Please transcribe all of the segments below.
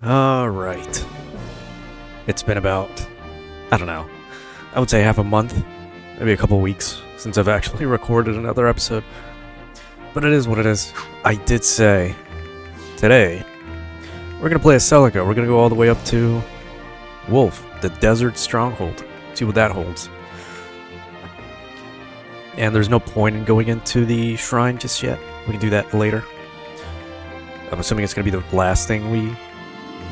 Alright. It's been about, I don't know, I would say half a month, maybe a couple weeks, since I've actually recorded another episode. But it is what it is. I did say, today, we're gonna play a Celica. We're gonna go all the way up to Wolf, the Desert Stronghold. See what that holds. And there's no point in going into the shrine just yet. We can do that later. I'm assuming it's gonna be the last thing we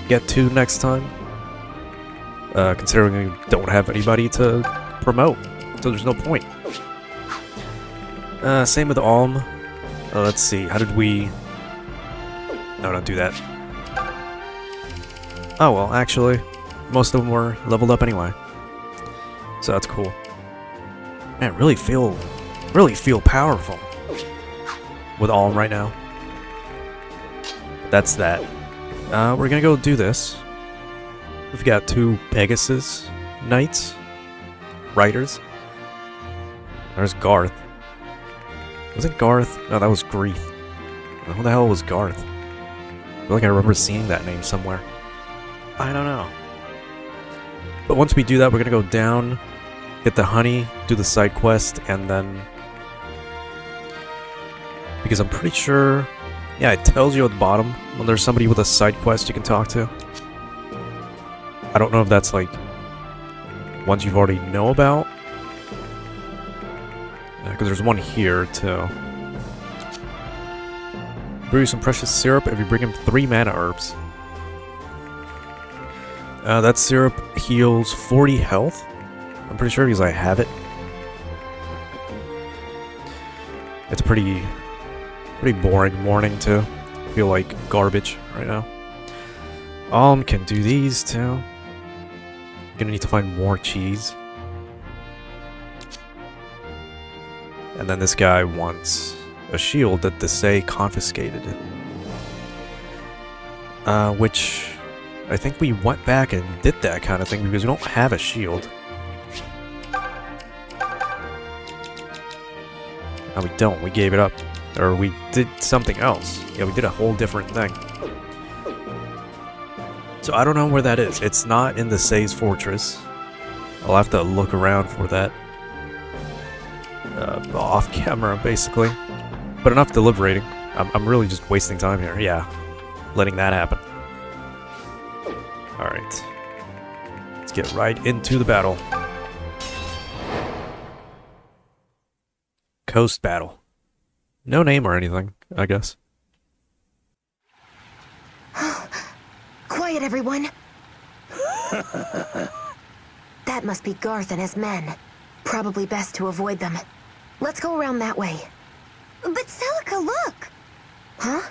get to next time. Considering we don't have anybody to promote, so there's no point. Same with Alm. Let's see, how did we... No, don't do that. Oh well, actually, most of them were leveled up anyway. So that's cool. Man, really feel powerful with Alm right now. That's that. We're gonna go do this. We've got 2 Pegasus Knights. Riders. There's Garth. Was it Garth? No, that was Grief. Who the hell was Garth? I feel like I remember seeing that name somewhere. I don't know. But once we do that, we're gonna go down, get the honey, do the side quest, and then... Because I'm pretty sure... Yeah, it tells you at the bottom when there's somebody with a side quest you can talk to. I don't know if that's like ones you already know about. Because there's one here too. Brew some precious syrup if you bring him 3 mana herbs. That syrup heals 40 health. I'm pretty sure because I have it. It's pretty boring morning too. I feel like garbage right now. Alm can do these too. Gonna need to find more cheese. And then this guy wants a shield that Desai confiscated. Which I think we went back and did that kind of thing because we don't have a shield. No, we don't. We gave it up. Or we did something else. Yeah, we did a whole different thing. So I don't know where that is. It's not in the Desai's fortress. I'll have to look around for that. Off camera, basically. But enough deliberating. I'm really just wasting time here. Yeah, letting that happen. Alright. Let's get right into the battle. Coast battle. No name or anything, I guess. Quiet, everyone. That must be Garth and his men. Probably best to avoid them. Let's go around that way. But Celica, look! Huh?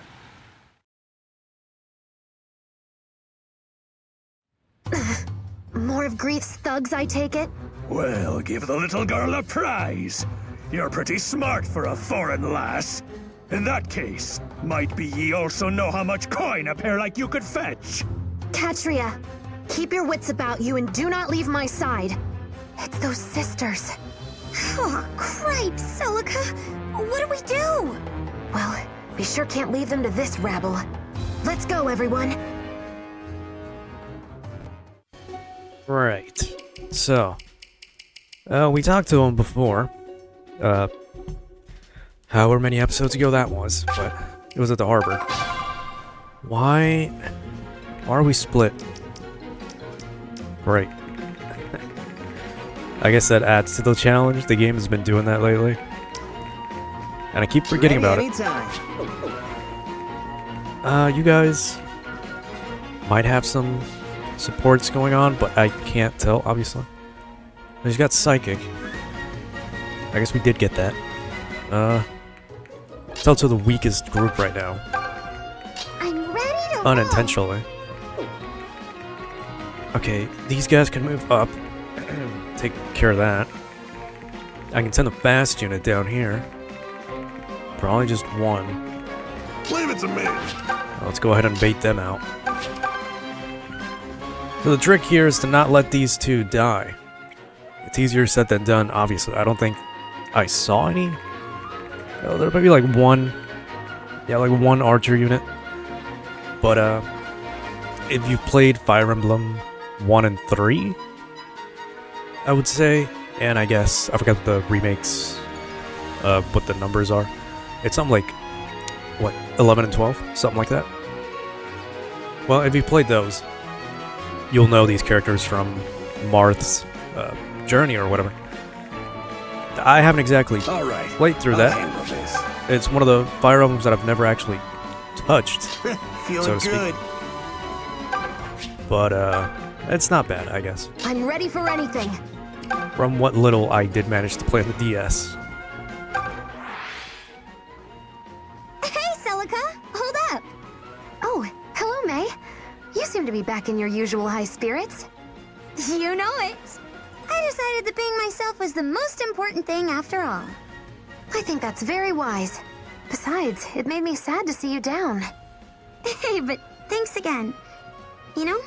More of Grief's thugs, I take it? Well, give the little girl a prize. You're pretty smart for a foreign lass. In that case, might be ye also know how much coin a pair like you could fetch. Katria, keep your wits about you and do not leave my side. It's those sisters. Oh, cripes, Celica! What do we do? Well, we sure can't leave them to this rabble. Let's go, everyone. Right. So, we talked to him before. However many episodes ago that was, but it was at the harbor. Why are we split? Great. I guess that adds to the challenge. The game has been doing that lately. And I keep forgetting about it. You guys might have some supports going on, but I can't tell, obviously. He's got Psychic. I guess we did get that. It's also the weakest group right now. I'm ready to unintentionally. Okay, these guys can move up. Take care of that. I can send a fast unit down here. Probably just one. Leave it to me. Let's go ahead and bait them out. So the trick here is to not let these 2 die. It's easier said than done, obviously. I don't think I saw any. Oh, there might be like one. Yeah, like one archer unit. But if you've played Fire Emblem 1 and 3, I would say, and I guess, I forgot the remakes, what the numbers are. It's something like, what, 11 and 12? Something like that. Well, if you played those, you'll know these characters from Marth's journey or whatever. I haven't exactly played through that. It's one of the Fire Emblems that I've never actually touched, so to speak. Good. But it's not bad, I guess. I'm ready for anything. From what little I did manage to play on the DS. Hey, Celica! Hold up! Oh, hello, May. You seem to be back in your usual high spirits. You know it. I decided that being myself was the most important thing after all. I think that's very wise. Besides, it made me sad to see you down. Hey, but thanks again. You know,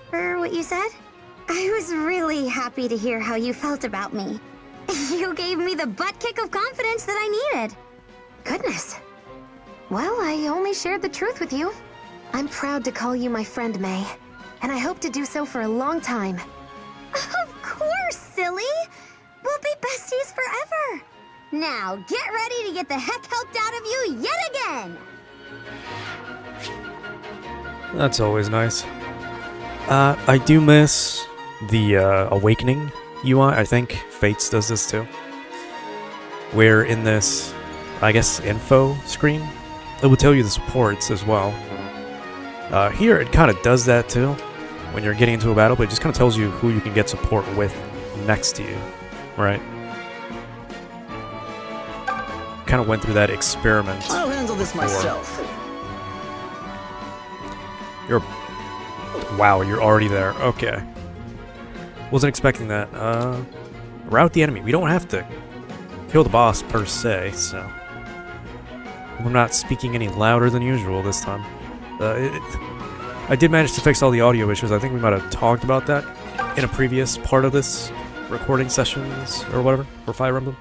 for what you said, I was really happy to hear how you felt about me. You gave me the butt kick of confidence that I needed. Goodness. Well, I only shared the truth with you. I'm proud to call you my friend, May. And I hope to do so for a long time. Of course, silly! We'll be besties forever! Now, get ready to get the heck helped out of you yet again! That's always nice. I do miss the Awakening UI. I think Fates does this too. Where in this, I guess, info screen, it will tell you the supports as well. Here, it kind of does that too. When you're getting into a battle, but it just kind of tells you who you can get support with next to you, right? Kind of went through that experiment. I'll handle this myself. Wow, you're already there. Okay. Wasn't expecting that. Route the enemy. We don't have to kill the boss per se, so I'm not speaking any louder than usual this time. I did manage to fix all the audio issues. I think we might have talked about that in a previous part of this recording sessions or whatever for Fire Emblem.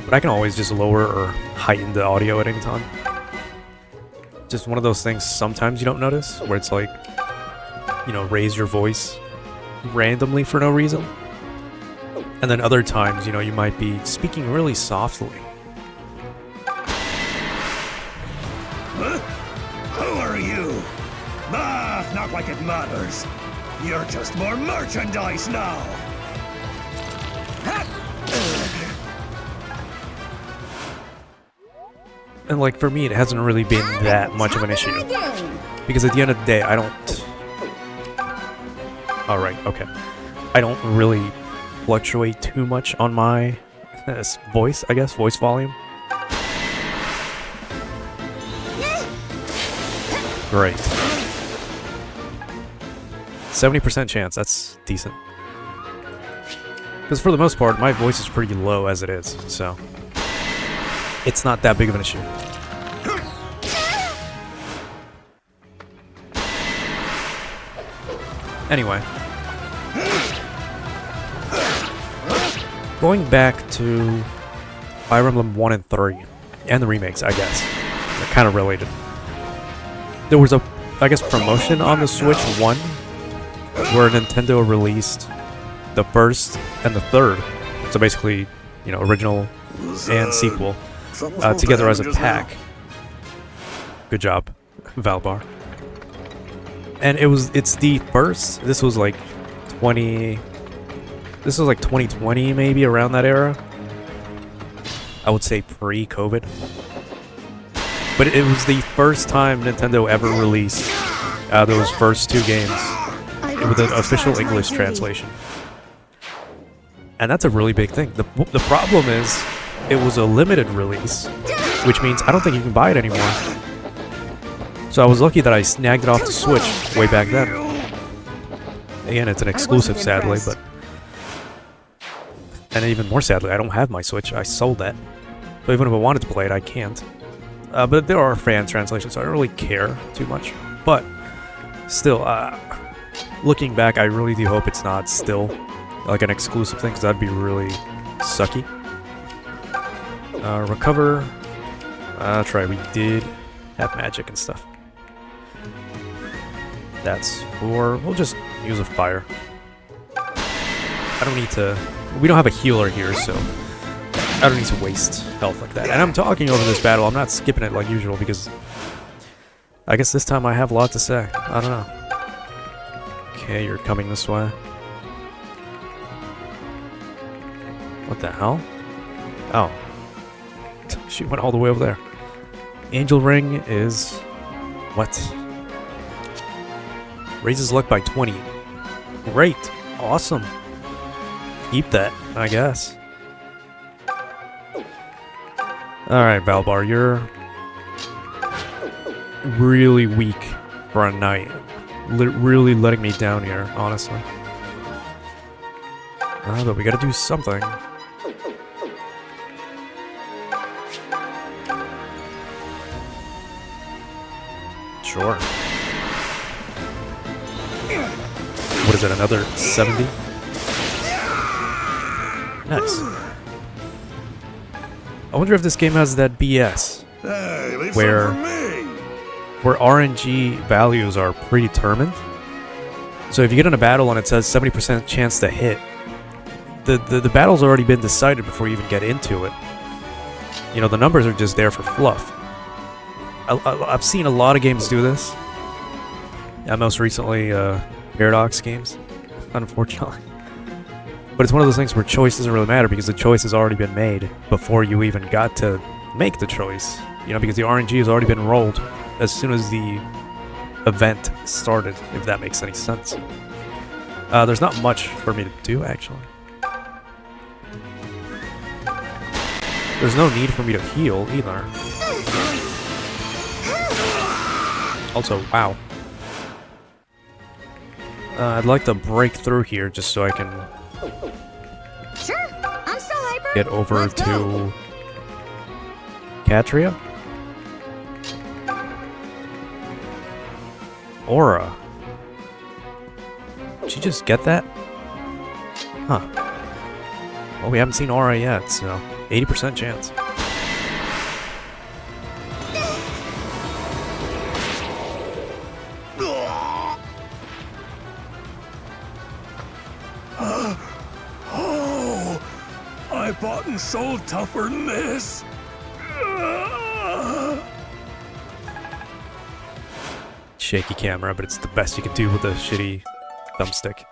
But I can always just lower or heighten the audio at any time. Just one of those things sometimes you don't notice, where it's like, you know, raise your voice randomly for no reason. And then other times, you know, you might be speaking really softly. Who are you? Ah, not like it matters. You're just more merchandise now. And like for me, it hasn't really been that much of an issue. Because at the end of the day, I don't... Alright, okay. I don't really fluctuate too much on my voice, I guess, voice volume. Great. 70% chance, that's decent. Because for the most part, my voice is pretty low as it is, so... It's not that big of an issue. Anyway. Going back to Fire Emblem 1 and 3, and the remakes, I guess. They're kind of related. There was a, I guess, promotion on the Switch 1, where Nintendo released the first and the third. So basically, you know, original and sequel. Together as a pack. Good job, Valbar. And it's the first. This was like 2020 maybe, around that era. I would say pre-COVID. But it was the first time Nintendo ever released those first two games with an official English translation. And that's a really big thing. The problem is, it was a limited release, which means I don't think you can buy it anymore. So I was lucky that I snagged it off the Switch way back then. Again, it's an exclusive, sadly, but... And even more sadly, I don't have my Switch. I sold that. So even if I wanted to play it, I can't. But there are fan translations, so I don't really care too much. But still, looking back, I really do hope it's not still like an exclusive thing, because that'd be really sucky. Recover. That's right, we did have magic and stuff. That's for... We'll just use a fire. I don't need to... We don't have a healer here, so... I don't need to waste health like that. And I'm talking over this battle. I'm not skipping it like usual because... I guess this time I have a lot to say. I don't know. Okay, you're coming this way. What the hell? Oh. She went all the way over there. Angel Ring is... What? Raises luck by 20. Great. Awesome. Keep that, I guess. Alright, Valbar, you're... really weak for a knight. Really letting me down here, honestly. But we gotta do something. Sure. What is it, another 70? Nice. I wonder if this game has that BS. Hey, leave where... some for me. Where RNG values are predetermined. So if you get in a battle and it says 70% chance to hit, the battle's already been decided before you even get into it. You know, the numbers are just there for fluff. I've seen a lot of games do this. Most recently, Paradox games, unfortunately. But it's one of those things where choice doesn't really matter because the choice has already been made before you even got to make the choice. You know, because the RNG has already been rolled as soon as the event started, if that makes any sense. There's not much for me to do, actually. There's no need for me to heal, either. Also, wow. I'd like to break through here just so I can Sure, I'm still hyper. get over Let's to go. Katria. Aura. Did you just get that? Huh. Well, we haven't seen Aura yet, so 80% chance. Oh, I bought and sold tougher than this. Shaky camera, but it's the best you can do with a shitty thumbstick.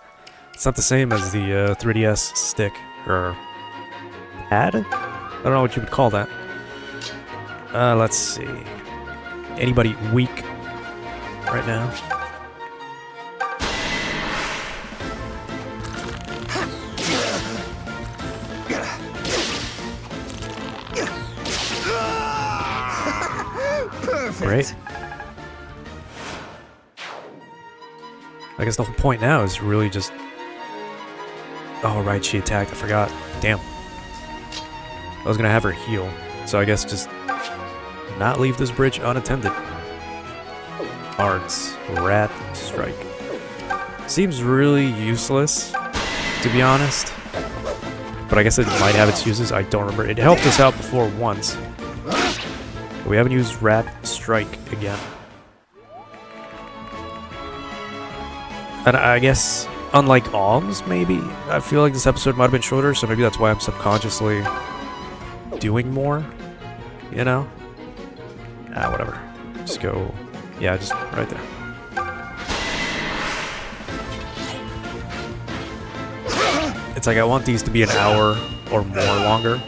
It's not the same as the 3DS stick, or pad? I don't know what you would call that. Let's see. Anybody weak right now? Perfect. Great. I guess the whole point now is really just... Oh, right, she attacked. I forgot. Damn. I was gonna have her heal, so I guess just not leave this bridge unattended. Arts. Rat Strike. Seems really useless, to be honest. But I guess it might have its uses. I don't remember. It helped us out before once. But we haven't used Rat Strike again. And I guess, unlike Alms, maybe, I feel like this episode might have been shorter, so maybe that's why I'm subconsciously doing more, you know? Whatever. Just go, yeah, just right there. It's like I want these to be an hour or more longer.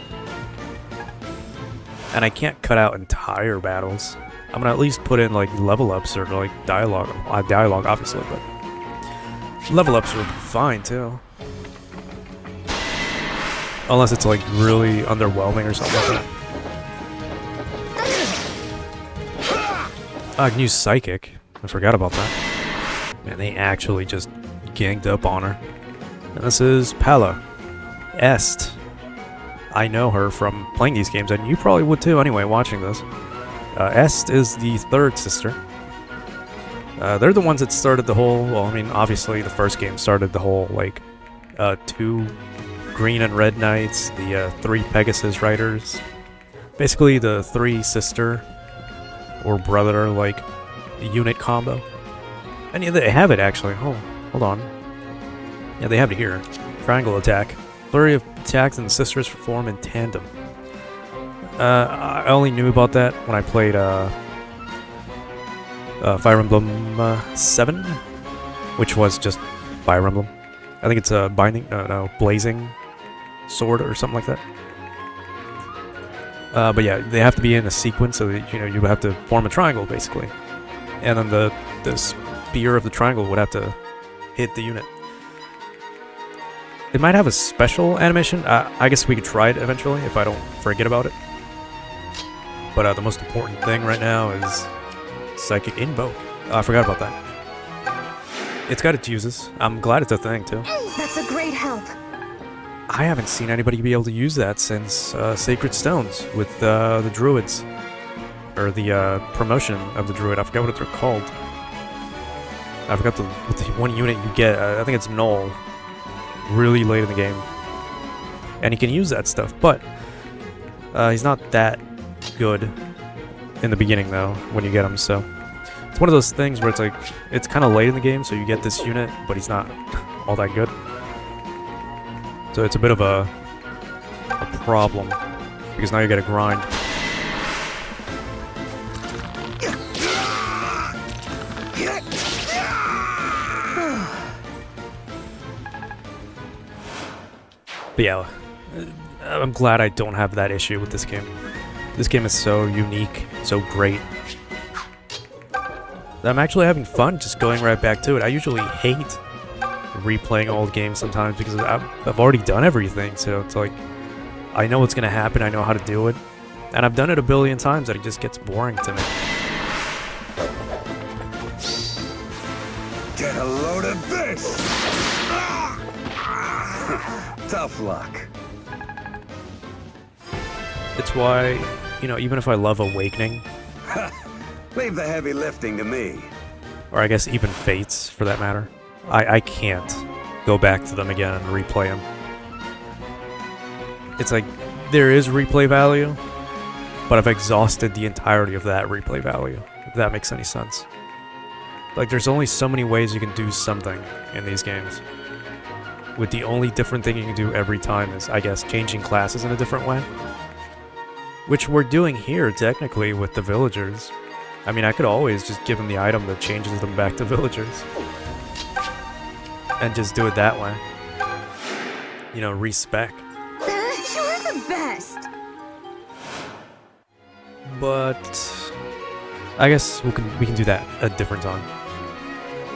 And I can't cut out entire battles. I'm gonna at least put in, like, level ups or, like, dialogue. Dialogue, obviously, but... level ups are fine too. Unless it's like really underwhelming or something like that. I can use Psychic. I forgot about that. Man, they actually just ganged up on her. And this is Pala. Est. I know her from playing these games, and you probably would too anyway, watching this. Est is the third sister. They're the ones that started the whole, well, I mean, obviously the first game started the whole, like, 2 green and red knights, the 3 Pegasus riders. Basically the 3 sister or brother, like, unit combo. And yeah, they have it actually. Oh, hold on. Yeah, they have it here. Triangle attack. Flurry of attacks and the sisters perform in tandem. I only knew about that when I played Fire Emblem 7, which was just Fire Emblem. I think it's a blazing sword or something like that. But yeah, they have to be in a sequence, so that, you know, you have to form a triangle basically, and then the spear of the triangle would have to hit the unit. It might have a special animation. I guess we could try it eventually if I don't forget about it. But the most important thing right now is Psychic Invoke. I forgot about that. It's got its uses. I'm glad it's a thing too. That's a great help. I haven't seen anybody be able to use that since Sacred Stones with the Druids. Or the promotion of the Druid. I forgot what they're called. I forgot the one unit you get. I think it's Null. Really late in the game. And he can use that stuff, but he's not that good in the beginning though, when you get him, so it's one of those things where it's like, it's kind of late in the game, so you get this unit, but he's not all that good. So it's a bit of a problem, because now you gotta grind. But yeah, I'm glad I don't have that issue with this game. This game is so unique, so great. I'm actually having fun just going right back to it. I usually hate replaying old games sometimes because I've already done everything, so it's like, I know what's gonna happen, I know how to do it. And I've done it a billion times that it just gets boring to me. Get a load of this! Tough luck. It's why, you know, even if I love Awakening, Leave the heavy lifting to me. or I guess even Fates for that matter, I can't go back to them again and replay them. It's like, there is replay value, but I've exhausted the entirety of that replay value, if that makes any sense. Like, there's only so many ways you can do something in these games, with the only different thing you can do every time is, I guess, changing classes in a different way. Which we're doing here, technically, with the villagers. I mean, I could always just give them the item that changes them back to villagers. And just do it that way. You know, respec. You're the best. But I guess we can do that a different time.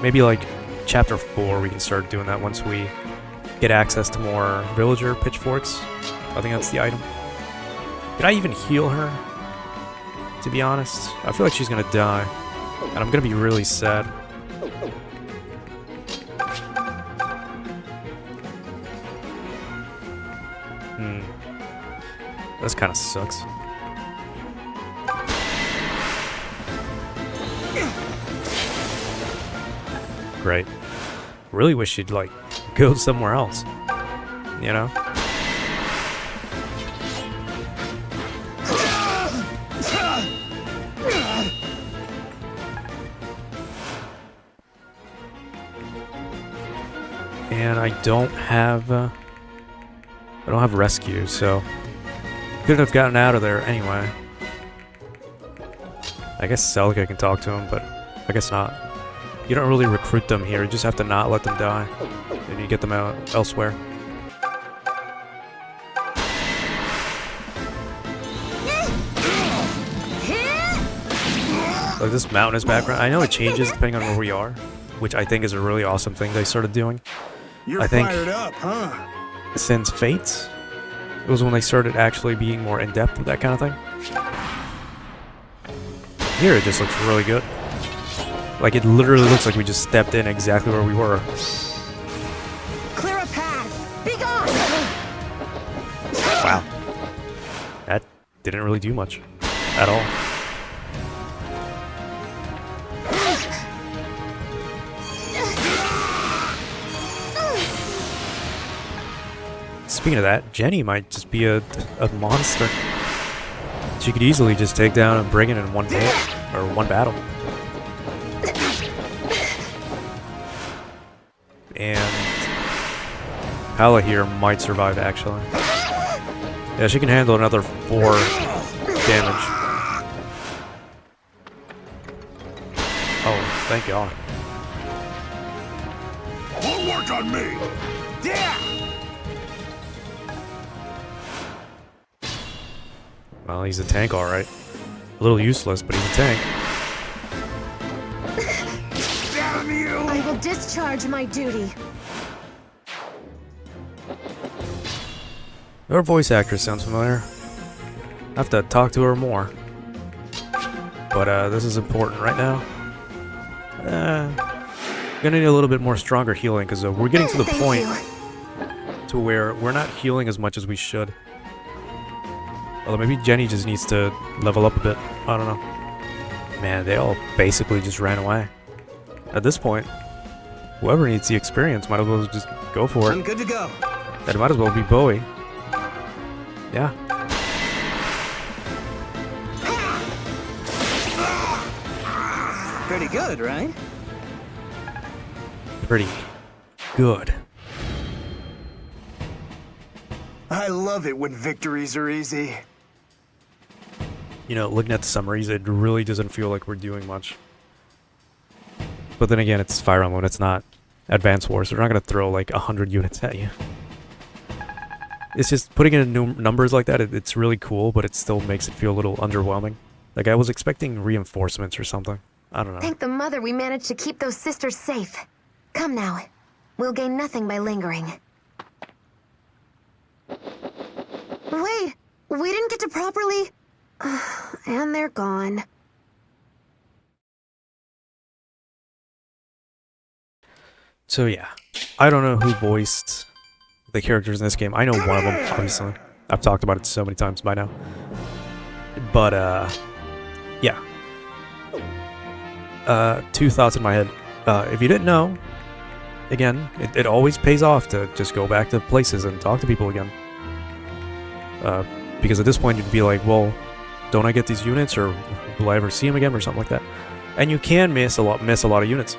Maybe like chapter 4 we can start doing that once we get access to more villager pitchforks. I think that's the item. Could I even heal her? To be honest, I feel like she's gonna die, and I'm gonna be really sad. This kind of sucks. Great. Really wish she'd, like, go somewhere else. You know? And I don't have rescue, so couldn't have gotten out of there anyway. I guess Celica can talk to him, but I guess not. You don't really recruit them here, you just have to not let them die, and you get them out elsewhere. Like this mountainous background, I know it changes depending on where we are, which I think is a really awesome thing they started doing. You're I think fired up, huh? since Fates, it was when they started actually being more in-depth with that kind of thing. Here it just looks really good. Like, it literally looks like we just stepped in exactly where we were. Clear a path. Be gone. Wow. That didn't really do much. At all. Speaking of that, Jenny might just be a monster. She could easily just take down and bring it in one hit, or one battle. and Hala here might survive, actually. Yeah, she can handle another 4 damage. Oh, thank God. Won't work on me! Yeah! Well, he's a tank, alright. A little useless, but he's a tank. Damn you! I will discharge my duty. Her voice actress sounds familiar. I have to talk to her more. But this is important right now. Gonna need a little bit more stronger healing because we're getting to the Thank point you. to where we're not healing as much as we should. Although maybe Jenny just needs to level up a bit. I don't know. Man, they all basically just ran away. At this point, whoever needs the experience might as well just go for I'm it. good to go. That might as well be Bowie. Yeah. Pretty good, right? Pretty good. I love it when victories are easy. You know, looking at the summaries, it really doesn't feel like we're doing much. But then again, it's Fire Emblem, it's not Advance Wars, so they're not going to throw like 100 units at you. It's just putting in numbers like that, it's really cool, but it still makes it feel a little underwhelming. Like I was expecting reinforcements or something. I don't know. Thank the mother we managed to keep those sisters safe. Come now. We'll gain nothing by lingering. Wait! We didn't get to properly... and they're gone. So yeah, I don't know who voiced the characters in this game. I know one of them, obviously. I've talked about it so many times by now. But, yeah. 2 thoughts in my head. If you didn't know, again, it always pays off to just go back to places and talk to people again. Because at this point you'd be like, well, don't I get these units, or will I ever see them again, or something like that? And you can miss a lot of units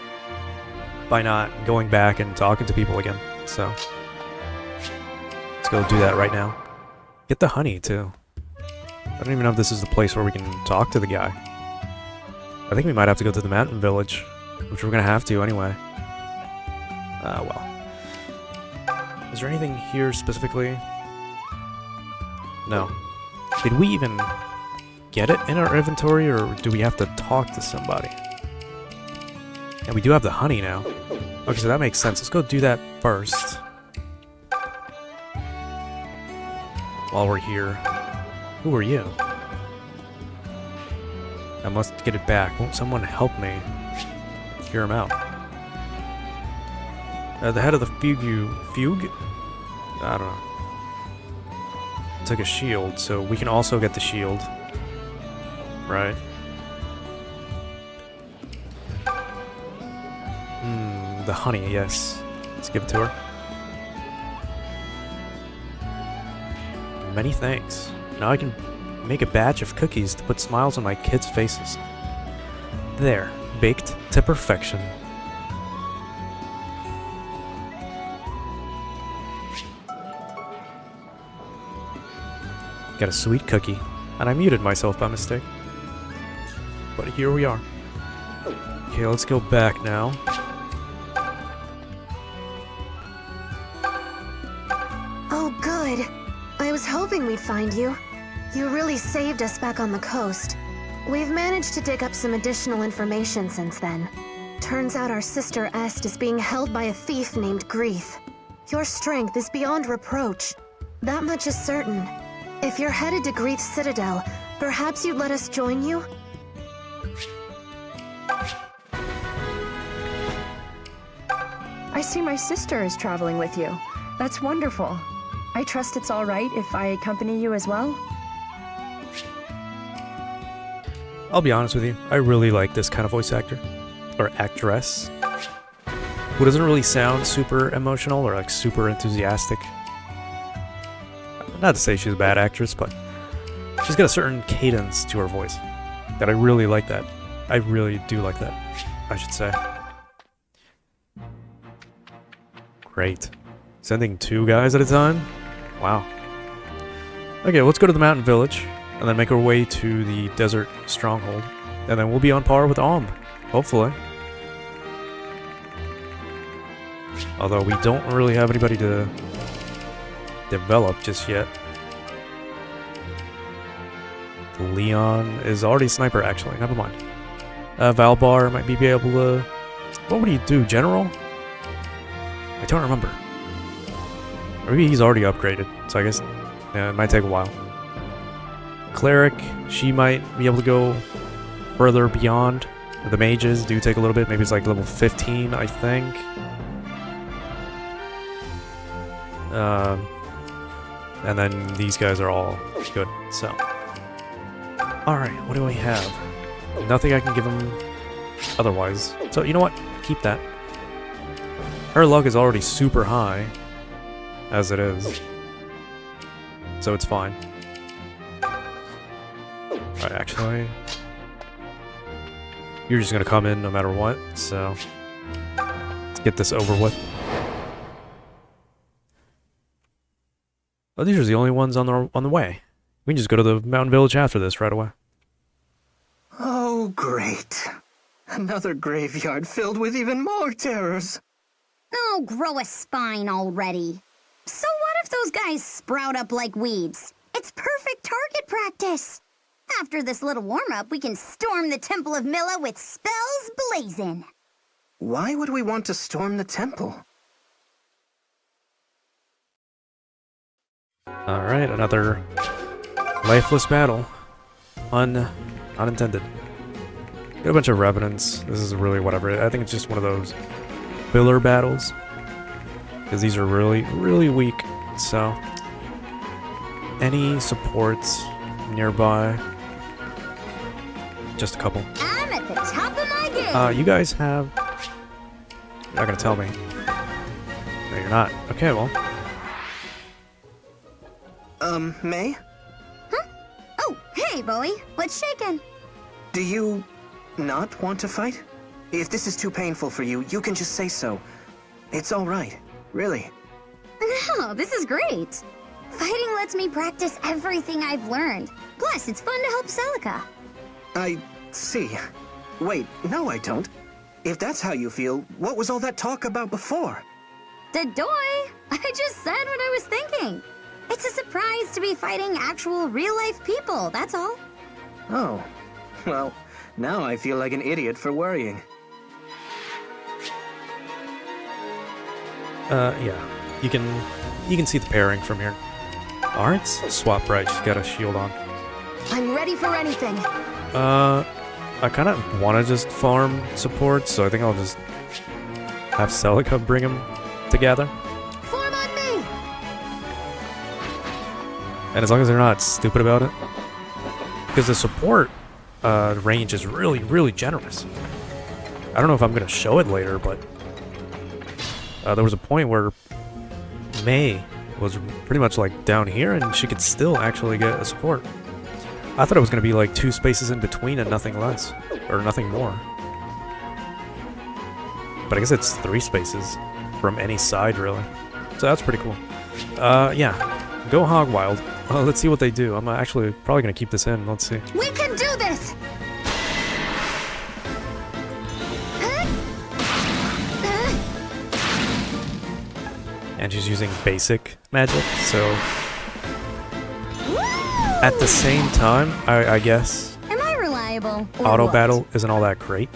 by not going back and talking to people again. So let's go do that right now. Get the honey too. I don't even know if this is the place where we can talk to the guy. I think we might have to go to the mountain village, which we're gonna have to anyway. Well. Is there anything here specifically? No. Did we even get it in our inventory, or do we have to talk to somebody? And we do have the honey now. Okay, so that makes sense. Let's go do that first. While we're here. Who are you? I must get it back. Won't someone help me hear him out? The head of the fugue? I don't know. Took a shield, so we can also get the shield. Right. The honey, yes. Let's give it to her. Many thanks. Now I can make a batch of cookies to put smiles on my kids' faces. There, baked to perfection. Got a sweet cookie, and I muted myself by mistake. But here we are. Okay, let's go back now. Oh, good. I was hoping we'd find you. You really saved us back on the coast. We've managed to dig up some additional information since then. Turns out our sister Est is being held by a thief named Grief. Your strength is beyond reproach. That much is certain. If you're headed to Grief's citadel, perhaps you'd let us join you? I see my sister is traveling with you. That's wonderful. I trust it's all right if I accompany you as well? I'll be honest with you, I really like this kind of voice actor. Or actress. Who doesn't really sound super emotional or like super enthusiastic. Not to say she's a bad actress, but she's got a certain cadence to her voice that I really like that. I really do like that, I should say. Great. Sending 2 guys at a time? Wow. Okay, let's go to the mountain village, and then make our way to the desert stronghold. And then we'll be on par with Omb, hopefully. Although we don't really have anybody to develop just yet. Leon is already sniper, actually. Never mind. Valbar might be able to... What would he do? General? I don't remember. Maybe he's already upgraded, so I guess yeah, it might take a while. Cleric, she might be able to go further beyond. The mages do take a little bit. Maybe it's like level 15, I think. And then these guys are all good, so... Alright, what do I have? Nothing I can give him otherwise. So, you know what? Keep that. Her luck is already super high, as it is. So it's fine. Alright, actually... You're just gonna come in no matter what, so... Let's get this over with. Oh, these are the only ones on the way. We can just go to the mountain village after this right away. Oh, great. Another graveyard filled with even more terrors. Oh, grow a spine already. So what if those guys sprout up like weeds? It's perfect target practice. After this little warm-up, we can storm the Temple of Milla with spells blazing. Why would we want to storm the temple? Alright, another lifeless battle. Unintended. Got a bunch of revenants. This is really whatever. I think it's just one of those filler battles. Because these are really, really weak. So, any supports nearby? Just a couple. I'm at the top of my game. You guys have... You're not gonna tell me. No, you're not. Okay, well. May? Huh? Oh, hey, Bowie. What's shaking? Do you not want to fight? If this is too painful for you, you can just say so. It's all right. Really. No, this is great. Fighting lets me practice everything I've learned. Plus, it's fun to help Celica. I see. Wait, no I don't. If that's how you feel, what was all that talk about before? Dadoy! I just said what I was thinking. It's a surprise to be fighting actual real-life people, that's all. Oh. Well, now I feel like an idiot for worrying. Yeah. You can see the pairing from here. Arts? Swap right, she's got a shield on. I'm ready for anything. I kind of want to just farm support, so I think I'll just have Celica bring them together. Form on me! And as long as they're not stupid about it. Because the support range is really, really generous. I don't know if I'm going to show it later, but there was a point where May was pretty much like down here and she could still actually get a support. I thought it was going to be like 2 spaces in between and nothing less. Or nothing more. But I guess it's 3 spaces from any side, really. So that's pretty cool. Yeah. Go hog wild. Let's see what they do. I'm actually probably going to keep this in. Let's see. We can do this! And she's using basic magic, so... At the same time, I guess... Am I reliable? or Auto what? battle isn't all that great.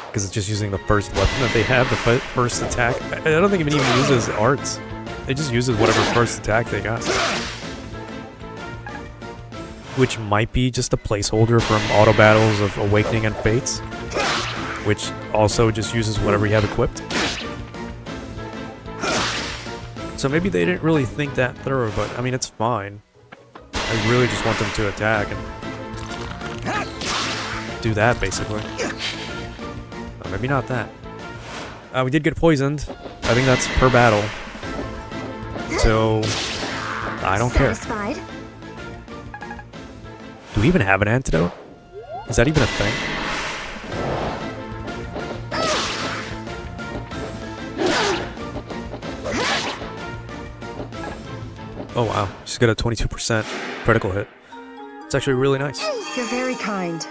Because it's just using the first weapon that they have, the first attack. I don't think it even uses arts. It just uses whatever first attack they got. Which might be just a placeholder from auto battles of Awakening and Fates. Which also just uses whatever you have equipped. So maybe they didn't really think that through, but I mean, it's fine. I really just want them to attack and do that, basically. Maybe not that. We did get poisoned. I think that's per battle. So, I don't care. Satisfied? Do we even have an antidote? Is that even a thing? Oh wow, she's got a 22% critical hit. It's actually really nice. You're very kind.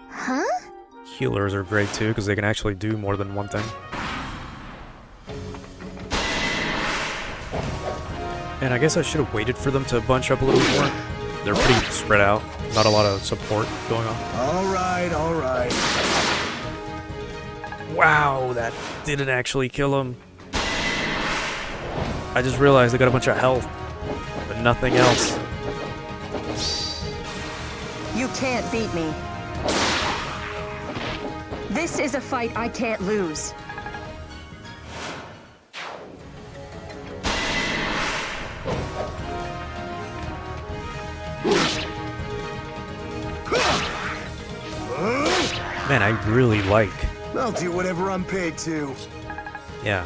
Huh? Healers are great too, because they can actually do more than one thing. And I guess I should have waited for them to bunch up a little bit more. They're pretty spread out. Not a lot of support going on. All right, all right. Wow, that didn't actually kill him. I just realized they got a bunch of health, but nothing else. You can't beat me. This is a fight I can't lose. Man, I really like, I'll do whatever I'm paid to. yeah,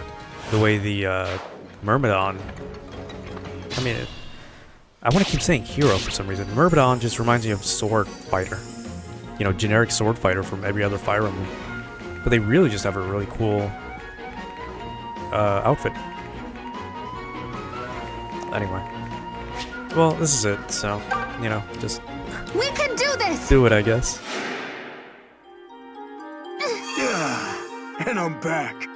the way the Myrmidon. I mean, I want to keep saying hero for some reason. Myrmidon just reminds me of sword fighter. You know, generic sword fighter from every other Fire Emblem. But they really just have a really cool outfit. Anyway. Well, this is it, so, you know, just We can do this! do it, I guess. Yeah, and I'm back.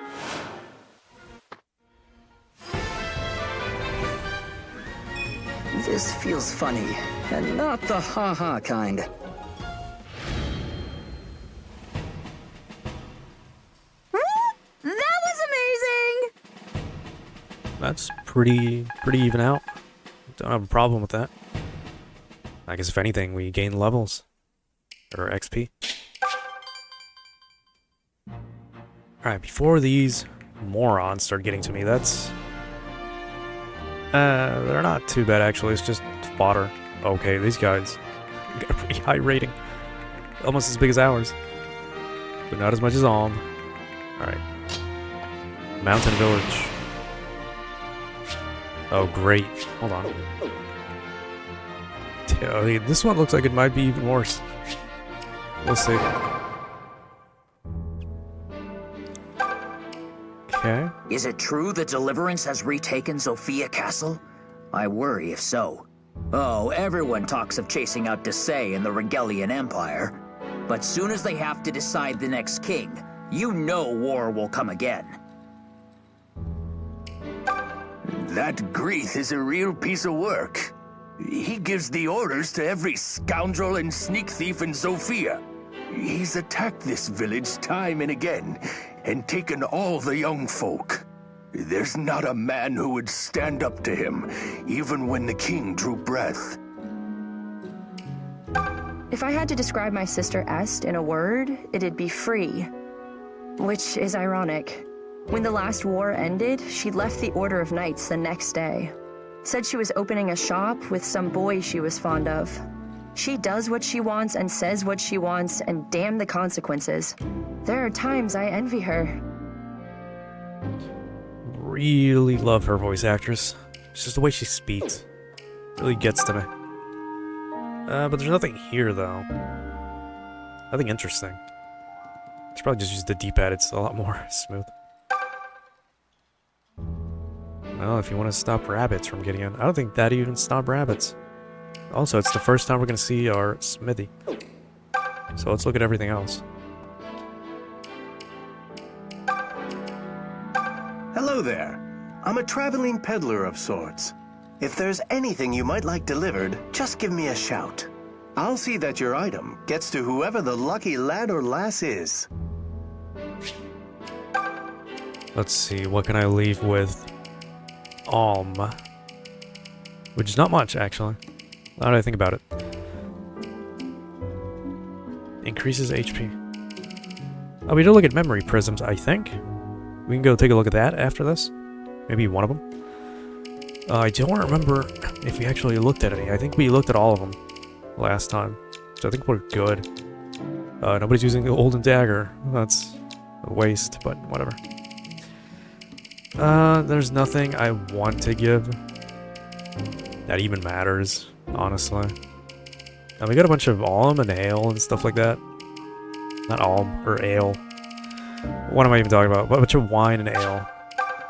This feels funny, and not the ha-ha kind. That was amazing! That's pretty even out. Don't have a problem with that. I guess if anything, we gain levels. Or XP. Alright, before these morons start getting to me, that's... they're not too bad actually, it's just fodder. Okay, these guys got a pretty high rating. Almost as big as ours. But not as much as Alm. Alright. Mountain Village. Oh great. Hold on. This one looks like it might be even worse. We'll see. Okay. Is it true that Deliverance has retaken Zofia Castle? I worry if so. Oh, everyone talks of chasing out Desai and the Regelian Empire. But soon as they have to decide the next king, you know war will come again. That Greeth is a real piece of work. He gives the orders to every scoundrel and sneak thief in Zofia. He's attacked this village time and again, and taken all the young folk. There's not a man who would stand up to him, even when the king drew breath. If I had to describe my sister Est in a word, it'd be free. Which is ironic. When the last war ended, she left the Order of Knights the next day. Said she was opening a shop with some boy she was fond of. She does what she wants and says what she wants, and damn the consequences. There are times I envy her. Really love her voice actress. It's just the way she speaks. Really gets to me. But there's nothing here, though. Nothing interesting. Should probably just use the D-pad, it's a lot more smooth. Well, if you want to stop rabbits from getting in. I don't think that even stopped rabbits. Also, it's the first time we're going to see our smithy. So let's look at everything else. Hello there. I'm a traveling peddler of sorts. If there's anything you might like delivered, just give me a shout. I'll see that your item gets to whoever the lucky lad or lass is. Let's see, what can I leave with? Alm. Which is not much, actually. Now that I think about it. Increases HP. Oh, we did look at memory prisms, I think. We can go take a look at that after this. Maybe one of them. I don't remember if we actually looked at any. I think we looked at all of them last time. So I think we're good. Nobody's using the Olden Dagger. That's a waste, but whatever. There's nothing I want to give that even matters, honestly. Now we got a bunch of alm and ale and stuff like that. Not alm, or ale. What am I even talking about? A bunch of wine and ale.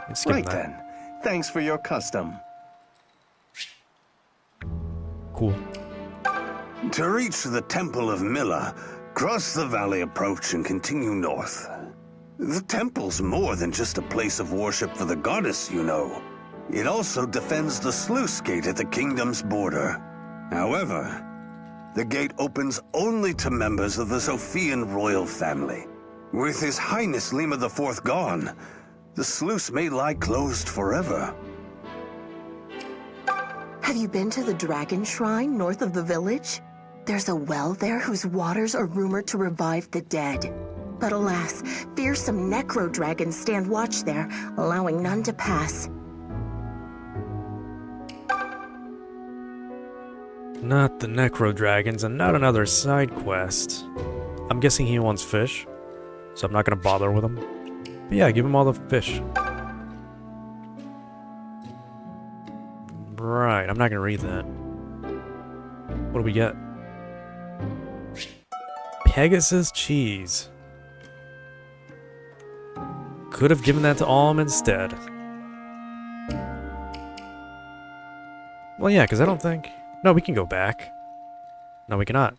Let's give him Right that. then. Thanks for your custom. Cool. To reach the Temple of Milla, cross the valley approach and continue north. The temple's more than just a place of worship for the goddess, you know. It also defends the sluice gate at the kingdom's border. However, the gate opens only to members of the Sophian royal family. With His Highness Lima IV gone, the sluice may lie closed forever. Have you been to the Dragon Shrine north of the village? There's a well there whose waters are rumored to revive the dead. But alas, fearsome necro-dragons stand watch there, allowing none to pass. Not the necro dragons and not another side quest. I'm guessing he wants fish, so I'm not gonna bother with him. But yeah, give him all the fish. Right, I'm not gonna read that. What do we get? Pegasus cheese. Could have given that to Alm instead. Well, yeah, because I don't think... No, we can go back. No, we cannot.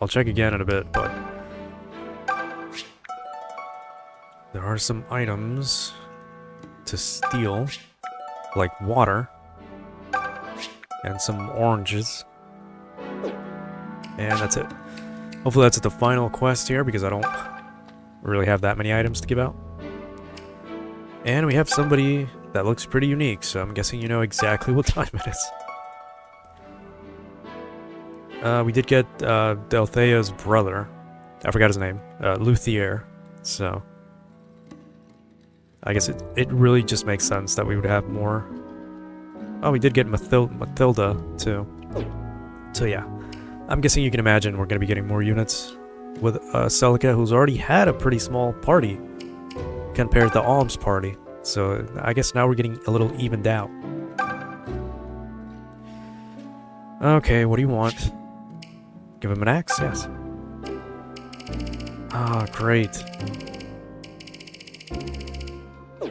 I'll check again in a bit, but... There are some items to steal, like water, and some oranges. And that's it. Hopefully that's the final quest here, because I don't really have that many items to give out. And we have somebody that looks pretty unique, so I'm guessing you know exactly what time it is. We did get Delthea's brother. I forgot his name. Luthier. So I guess it really just makes sense that we would have more. Oh, we did get Mathilda too. So yeah. I'm guessing you can imagine we're going to be getting more units with Celica, who's already had a pretty small party compared to Alm's party. So I guess now we're getting a little evened out. Okay, what do you want? Give him an axe? Yes. Ah, great.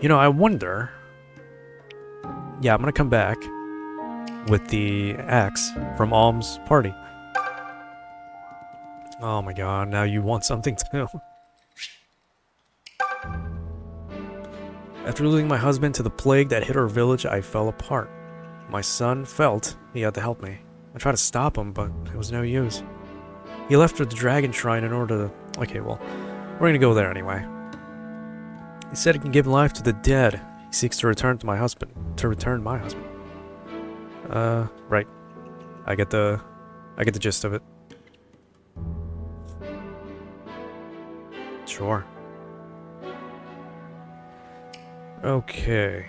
You know, I wonder... Yeah, I'm gonna come back with the axe from Alm's party. Oh my god, now you want something too. After losing my husband to the plague that hit our village, I fell apart. My son felt he had to help me. I tried to stop him, but it was no use. He left for the Dragon Shrine in order to... Okay, well, we're gonna go there anyway. He said he can give life to the dead. He seeks to return to my husband. Right. I get the gist of it. Sure. Okay.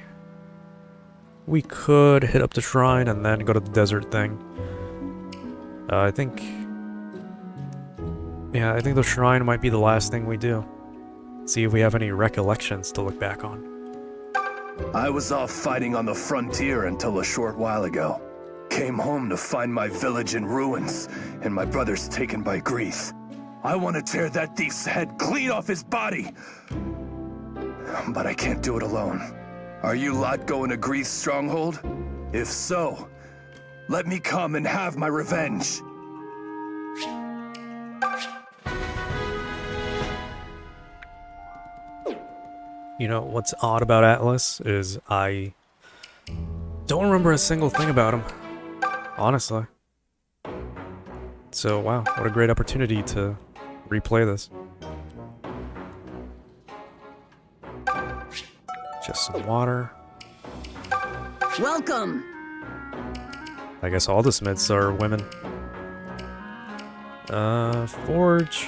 We could hit up the shrine and then go to the desert thing. I think the shrine might be the last thing we do. See if we have any recollections to look back on. I was off fighting on the frontier until a short while ago. Came home to find my village in ruins, and my brothers taken by grief. I want to tear that thief's head clean off his body! But I can't do it alone. Are you lot going to Grief's Stronghold? If so, let me come and have my revenge. You know, what's odd about Atlas is I don't remember a single thing about him. Honestly. So, wow, what a great opportunity to replay this. Just some water. Welcome! I guess all the smiths are women. Forge.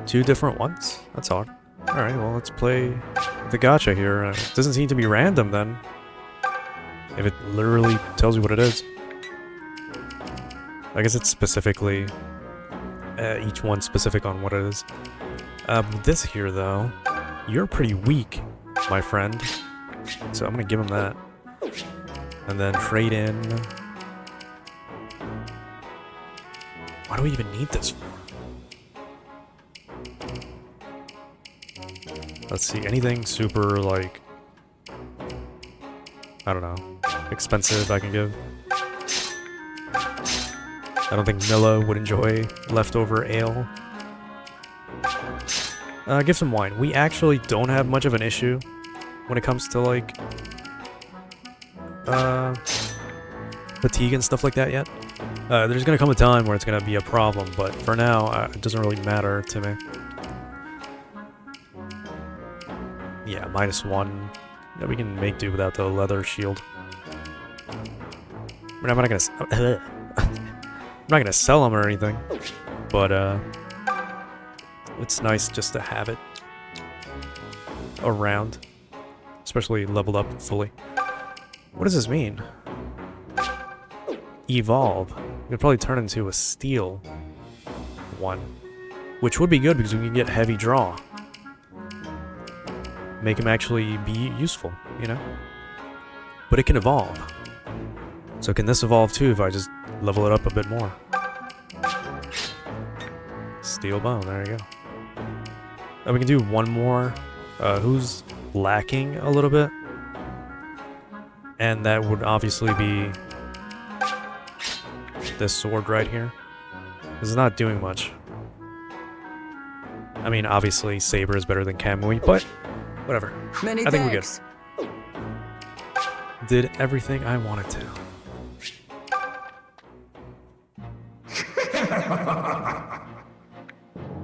2 different ones? That's odd. Alright, well, let's play the gacha here. It doesn't seem to be random, then. If it literally tells you what it is. I guess it's specifically... each one specific on what it is. This here, though, you're pretty weak, my friend. So I'm gonna give him that. And then trade in... Why do we even need this for? Let's see, anything super, like, I don't know, expensive I can give. I don't think Milla would enjoy leftover ale. Give some wine. We actually don't have much of an issue when it comes to, like, fatigue and stuff like that yet. There's gonna come a time where it's gonna be a problem, but for now, it doesn't really matter to me. Yeah, -1. Yeah, we can make do without the leather shield. I'm not gonna I'm not gonna sell them or anything, but it's nice just to have it around, especially leveled up fully. What does this mean? Evolve. We could probably turn into a steel one, which would be good because we can get heavy draw. Make him actually be useful, you know? But it can evolve. So can this evolve too if I just level it up a bit more? Steel bone, there you go. And we can do one more. Who's lacking a little bit? And that would obviously be this sword right here. This is not doing much. I mean, obviously Saber is better than Kamui, but whatever. I think we're good. Did everything I wanted to.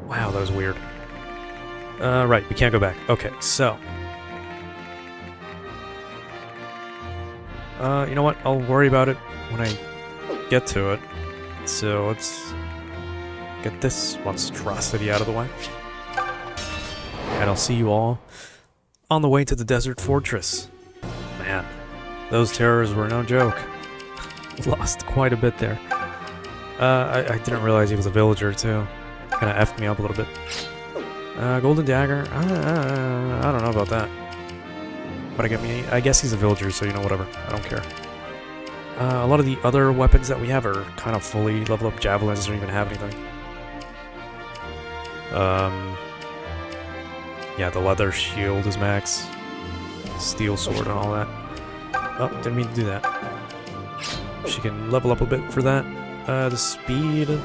Wow, that was weird. Right, we can't go back. Okay, so. You know what? I'll worry about it when I get to it. So let's get this monstrosity out of the way. And I'll see you all on the way to the Desert Fortress. Man, those terrors were no joke. Lost quite a bit there. I didn't realize he was a villager too. Kind of effed me up a little bit. Golden Dagger. I don't know about that. But I guess he's a villager, so you know, whatever. I don't care. A lot of the other weapons that we have are kind of fully leveled up. Javelins don't even have anything. Yeah, the leather shield is max. Steel sword and all that. Oh, didn't mean to do that. She can level up a bit for that. The speed...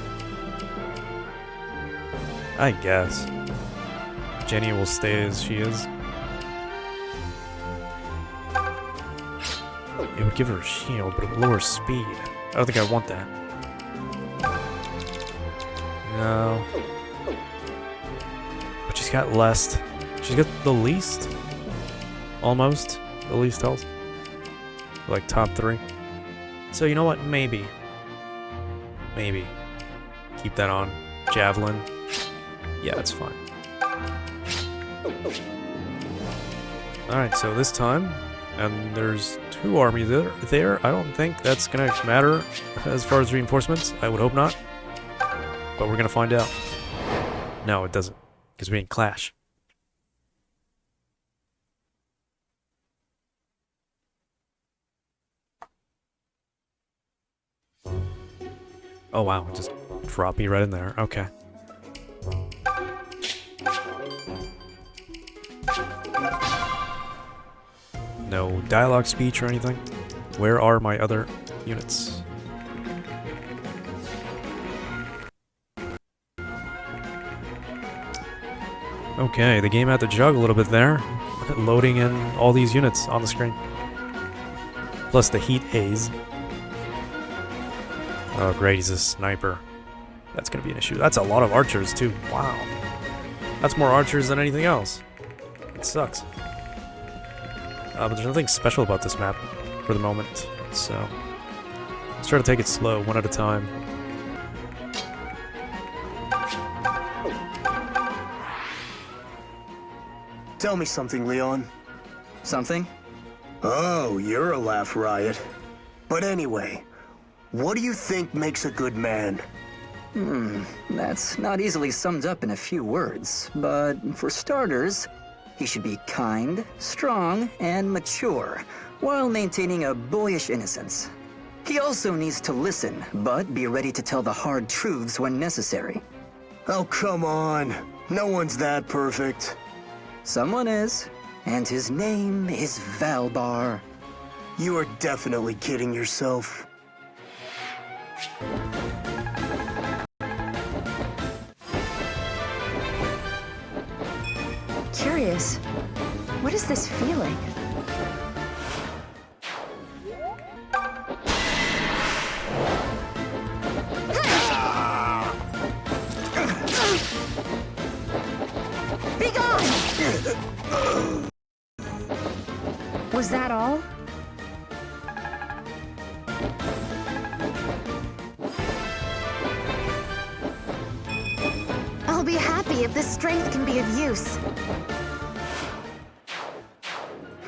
I guess. Jenny will stay as she is. It would give her a shield, but it would lower speed. I don't think I want that. No. But she's got less. She's got the least. Almost. The least health. Like top 3. So you know what? Maybe. Maybe. Keep that on. Javelin. Yeah, that's fine. Alright, so this time, and there's 2 armies there. I don't think that's gonna matter as far as reinforcements. I would hope not. But we're gonna find out. No, it doesn't. Because we didn't clash. Oh wow, just drop me right in there. Okay. No dialogue speech or anything. Where are my other units? Okay, the game had to jug a little bit there, loading in all these units on the screen. Plus the heat haze. Oh great, he's a sniper. That's gonna be an issue. That's a lot of archers too. Wow. That's more archers than anything else. It sucks. But there's nothing special about this map for the moment, so let's try to take it slow, one at a time. Tell me something, Leon. Something? Oh, you're a laugh riot. But anyway, what do you think makes a good man? That's not easily summed up in a few words, but for starters, he should be kind, strong, and mature, while maintaining a boyish innocence. He also needs to listen, but be ready to tell the hard truths when necessary. Oh, come on. No one's that perfect. Someone is, and his name is Valbar. You are definitely kidding yourself. Curious. What is this feeling? Be gone! Was that all? I'll be happy if this strength can be of use.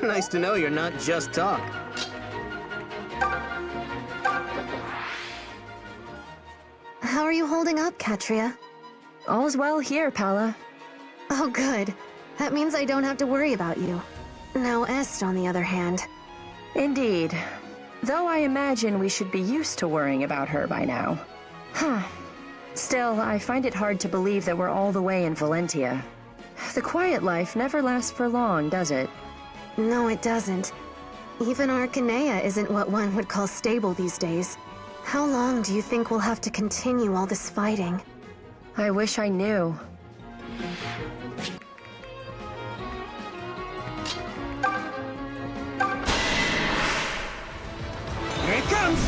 Nice to know you're not just talk. How are you holding up, Katria? All's well here, Pala. Oh, good. That means I don't have to worry about you. Now, Est, on the other hand. Indeed. Though I imagine we should be used to worrying about her by now. Huh. Still, I find it hard to believe that we're all the way in Valentia. The quiet life never lasts for long, does it? No, it doesn't. Even Arcanea isn't what one would call stable these days. How long do you think we'll have to continue all this fighting? I wish I knew. Here it comes!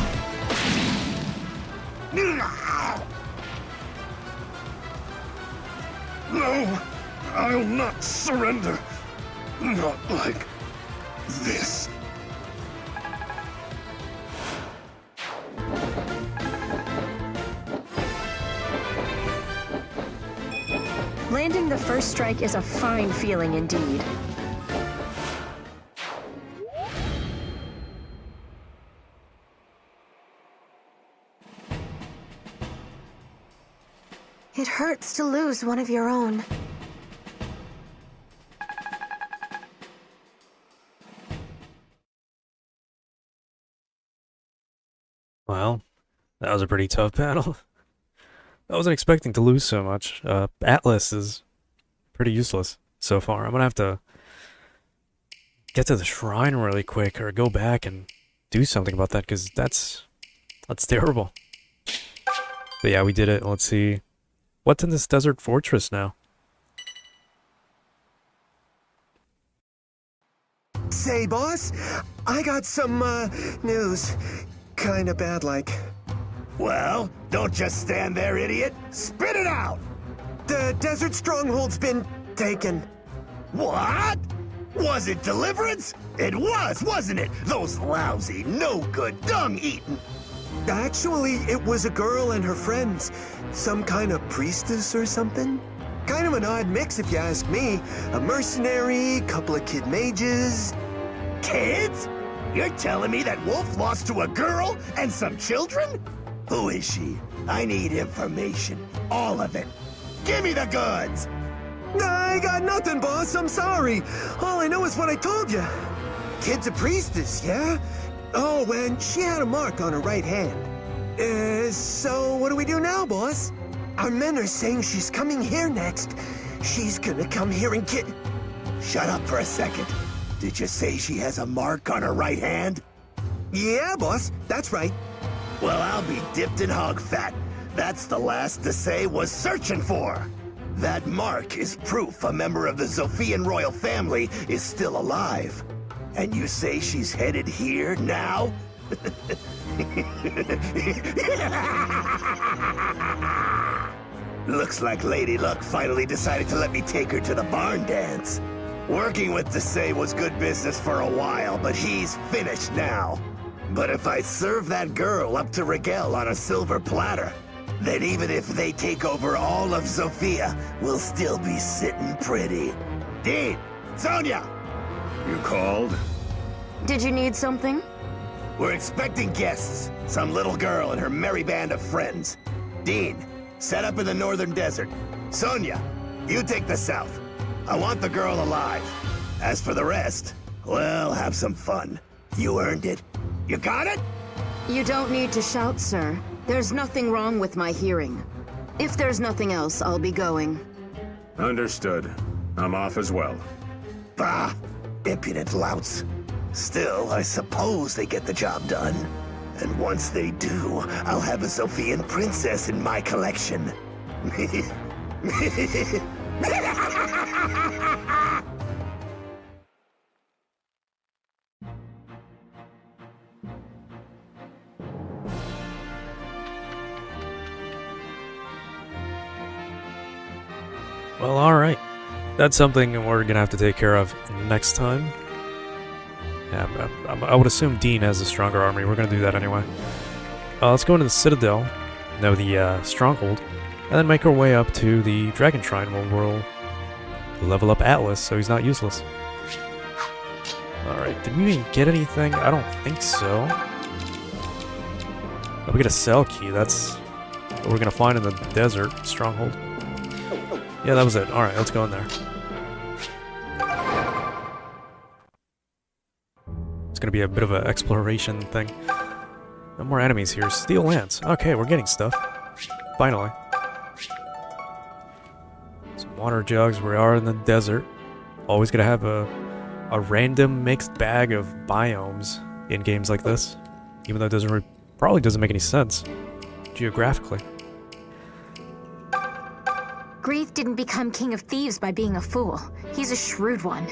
No, I'll not surrender. Not like this. Landing the first strike is a fine feeling indeed. It hurts to lose one of your own. Well, that was a pretty tough battle. I wasn't expecting to lose so much. Atlas is pretty useless so far. I'm gonna have to get to the shrine really quick or go back and do something about that, because that's terrible. But yeah, we did it. Let's see. What's in this desert fortress now? Say, boss, I got some, news. Kinda bad, like. Well, don't just stand there, idiot. Spit it out! The desert stronghold's been taken. What? Was it deliverance? It was, wasn't it? Those lousy, no-good, dung-eating... Actually, it was a girl and her friends. Some kind of priestess or something. Kind of an odd mix, if you ask me. A mercenary, couple of kid mages. Kids? You're telling me that Wolf lost to a girl and some children? Who is she? I need information. All of it. Give me the goods! I got nothing, boss. I'm sorry. All I know is what I told you. Kid's a priestess, yeah? Oh, and she had a mark on her right hand. So what do we do now, boss? Our men are saying she's coming here next. She's gonna come here and get... Shut up for a second. Did you say she has a mark on her right hand? Yeah, boss. That's right. Well, I'll be dipped in hog fat. That's the last Desai was searching for. That mark is proof a member of the Zophian royal family is still alive. And you say she's headed here now? Looks like Lady Luck finally decided to let me take her to the barn dance. Working with Desai was good business for a while, but he's finished now. But if I serve that girl up to Rigel on a silver platter, then even if they take over all of Zofia, we'll still be sitting pretty. Dean! Sonia! You called? Did you need something? We're expecting guests. Some little girl and her merry band of friends. Dean, set up in the northern desert. Sonia, you take the south. I want the girl alive. As for the rest, well, have some fun. You earned it. You got it? You don't need to shout, sir. There's nothing wrong with my hearing. If there's nothing else, I'll be going. Understood. I'm off as well. Bah! Impudent louts. Still, I suppose they get the job done. And once they do, I'll have a Sophian princess in my collection. Well, alright. That's something we're gonna have to take care of next time. Yeah, I would assume Dean has a stronger army. We're gonna do that anyway. Let's go into the Citadel, no, the Stronghold, and then make our way up to the Dragon Shrine where we'll level up Atlas so he's not useless. Alright, did we even get anything? I don't think so. Oh, we get a cell key. That's what we're gonna find in the desert Stronghold. Yeah, that was it. Alright, let's go in there. It's gonna be a bit of an exploration thing. No more enemies here. Steel Lance. Okay, we're getting stuff. Finally. Some water jugs. We are in the desert. Always gonna have a random mixed bag of biomes in games like this. Even though it probably doesn't make any sense geographically. Grief didn't become king of thieves by being a fool. He's a shrewd one.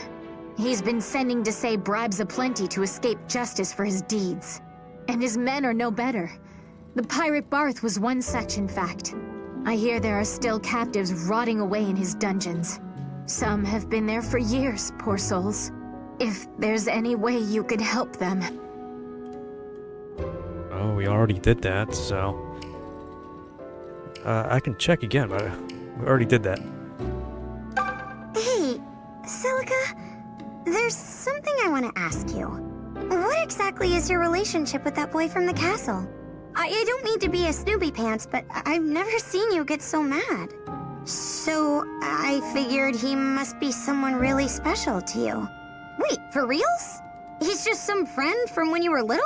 He's been sending to say bribes aplenty to escape justice for his deeds. And his men are no better. The pirate Barth was one such, in fact. I hear there are still captives rotting away in his dungeons. Some have been there for years, poor souls. If there's any way you could help them. Oh, we already did that, so... I can check again, but we already did that. Hey, Celica, there's something I want to ask you. What exactly is your relationship with that boy from the castle? I don't mean to be a Snoopy Pants, but I've never seen you get so mad. So, I figured he must be someone really special to you. Wait, for reals? He's just some friend from when you were little?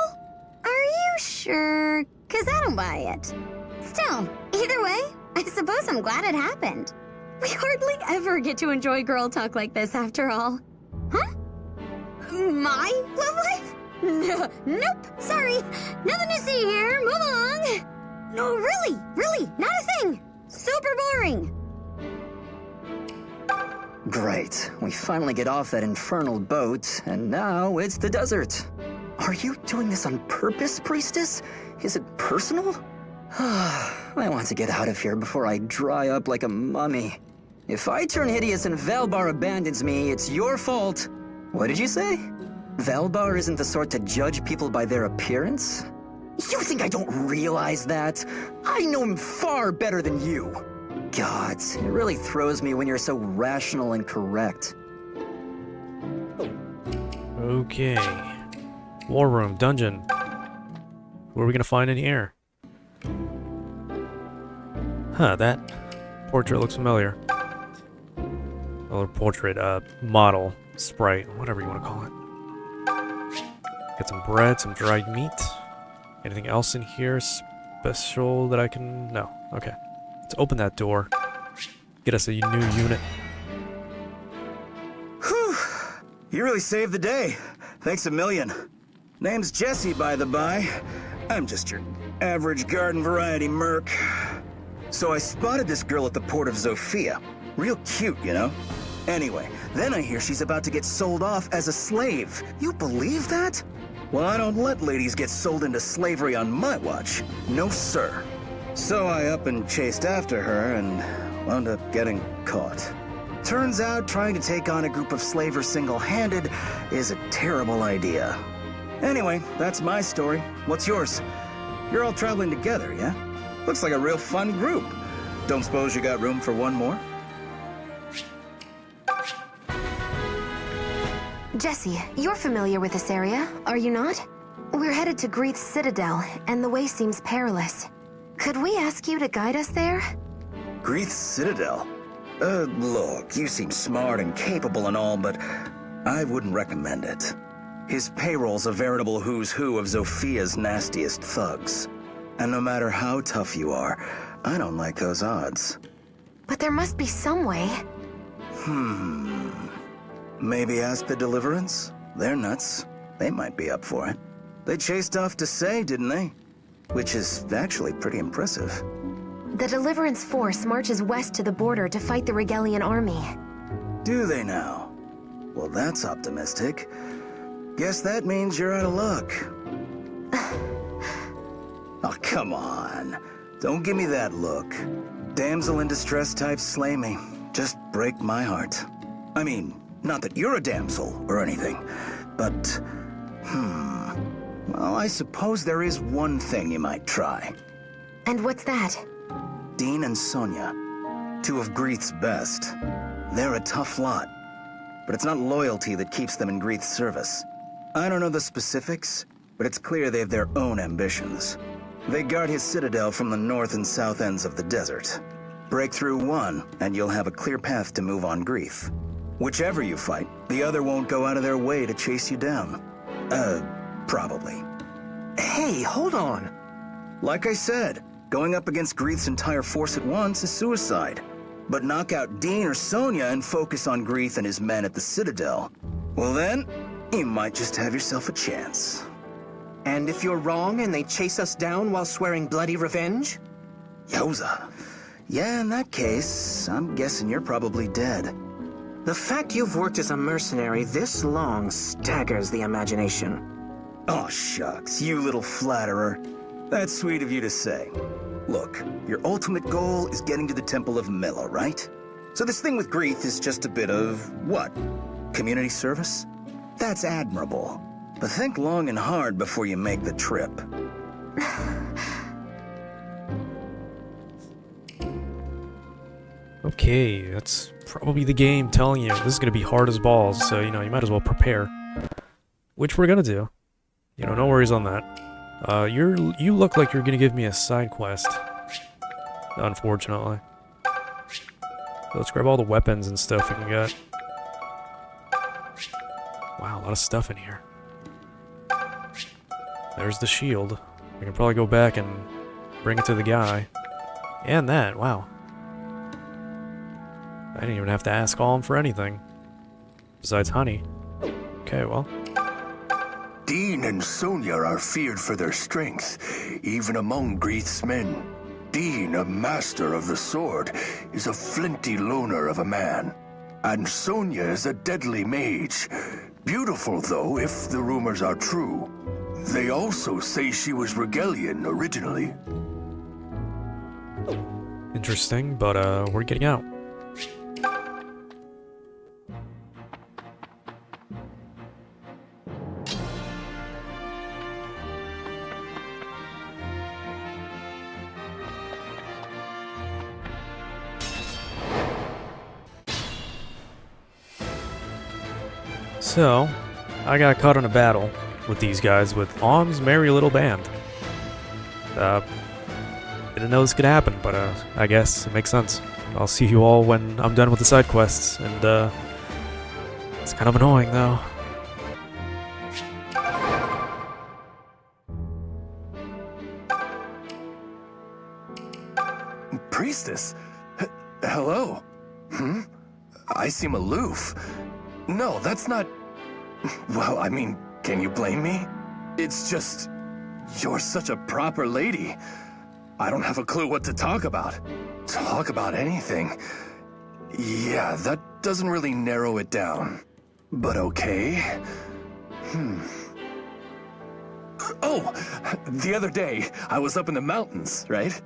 Are you sure? 'Cause I don't buy it. Still, either way, I suppose I'm glad it happened. We hardly ever get to enjoy girl talk like this after all. Huh? My love life? Nope, sorry. Nothing to see here, move along. No, really, not a thing. Super boring. Great. We finally get off that infernal boat, and now it's the desert. Are you doing this on purpose, Priestess? Is it personal? I want to get out of here before I dry up like a mummy. If I turn hideous and Valbar abandons me, it's your fault. What did you say? Valbar isn't the sort to judge people by their appearance? You think I don't realize that? I know him far better than you. God, it really throws me when you're so rational and correct. Okay. War room, dungeon. What are we gonna find in here? Huh, that portrait looks familiar. Or portrait, model, sprite, whatever you want to call it. Get some bread, some dried meat. Anything else in here special that I can... No. Okay. Let's open that door. Get us a new unit. Whew! You really saved the day. Thanks a million. Name's Jesse, by the by. I'm just your average garden variety merc. So I spotted this girl at the port of Zofia. Real cute, you know? Anyway, then I hear she's about to get sold off as a slave. You believe that? Well, I don't let ladies get sold into slavery on my watch. No, sir. So I up and chased after her and wound up getting caught. Turns out trying to take on a group of slavers single-handed is a terrible idea. Anyway, that's my story. What's yours? You're all traveling together, yeah? Looks like a real fun group. Don't suppose you got room for one more? Jesse, you're familiar with this area, are you not? We're headed to Greeth's Citadel, and the way seems perilous. Could we ask you to guide us there? Greeth's Citadel? Look, you seem smart and capable and all, but I wouldn't recommend it. His payroll's a veritable who's who of Zofia's nastiest thugs. And no matter how tough you are, I don't like those odds. But there must be some way. Maybe ask the Deliverance? They're nuts. They might be up for it. They chased off Desai, didn't they? Which is actually pretty impressive. The Deliverance Force marches west to the border to fight the Regalian army. Do they now? Well, that's optimistic. Guess that means you're out of luck. Oh, come on. Don't give me that look. Damsel in distress types slay me. Just break my heart. I mean, not that you're a damsel or anything, but... Well, I suppose there is one thing you might try. And what's that? Dean and Sonia. Two of Greeth's best. They're a tough lot. But it's not loyalty that keeps them in Greeth's service. I don't know the specifics, but it's clear they have their own ambitions. They guard his citadel from the north and south ends of the desert. Break through one, and you'll have a clear path to move on Greeth. Whichever you fight, the other won't go out of their way to chase you down. Probably. Hey, hold on. Like I said, going up against Greeth's entire force at once is suicide. But knock out Dean or Sonia and focus on Greeth and his men at the Citadel. Well then, you might just have yourself a chance. And if you're wrong and they chase us down while swearing bloody revenge? Yowza. Yeah, in that case, I'm guessing you're probably dead. The fact you've worked as a mercenary this long staggers the imagination. Oh, shucks, you little flatterer. That's sweet of you to say. Look, your ultimate goal is getting to the Temple of Mila, right? So this thing with Greeth is just a bit of, what? Community service? That's admirable. But think long and hard before you make the trip. Okay, that's probably the game telling you this is going to be hard as balls, so, you know, you might as well prepare. Which we're going to do. You know, no worries on that. You look like you're going to give me a side quest. Unfortunately. So let's grab all the weapons and stuff we can get. Wow, a lot of stuff in here. There's the shield. We can probably go back and bring it to the guy. And that, wow. I didn't even have to ask Alm for anything. Besides honey. Okay, well. Dean and Sonia are feared for their strength, even among Greeth's men. Dean, a master of the sword, is a flinty loner of a man. And Sonia is a deadly mage. Beautiful, though, if the rumors are true. They also say she was Regalian originally. Interesting, but we're getting out. So, I got caught in a battle with these guys with Alm's merry little band. Didn't know this could happen, but I guess it makes sense. I'll see you all when I'm done with the side quests, and it's kind of annoying though. Priestess? Hello? I seem aloof. No, that's not... Well, I mean, can you blame me? It's just... You're such a proper lady. I don't have a clue what to talk about. Talk about anything. Yeah, that doesn't really narrow it down. But okay. Oh, the other day, I was up in the mountains, right?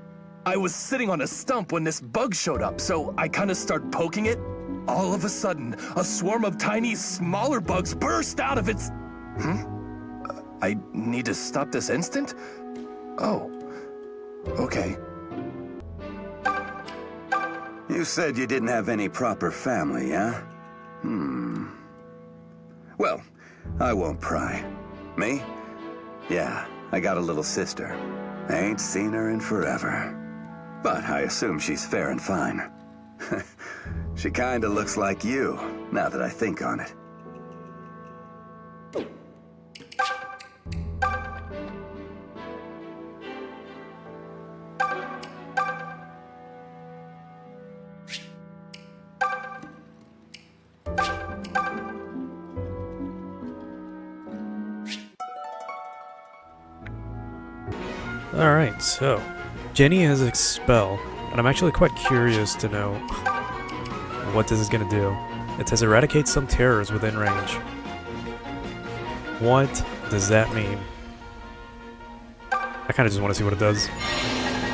I was sitting on a stump when this bug showed up, so I kind of started poking it. All of a sudden, a swarm of tiny, smaller bugs burst out of its... I need to stop this instant? Oh. Okay. You said you didn't have any proper family, huh? Well, I won't pry. Me? Yeah, I got a little sister. I ain't seen her in forever. But I assume she's fair and fine. She kinda looks like you, now that I think on it. Alright, so Jenny has Expel, and I'm actually quite curious to know what this is going to do. It says eradicate some terrors within range. What does that mean? I kind of just want to see what it does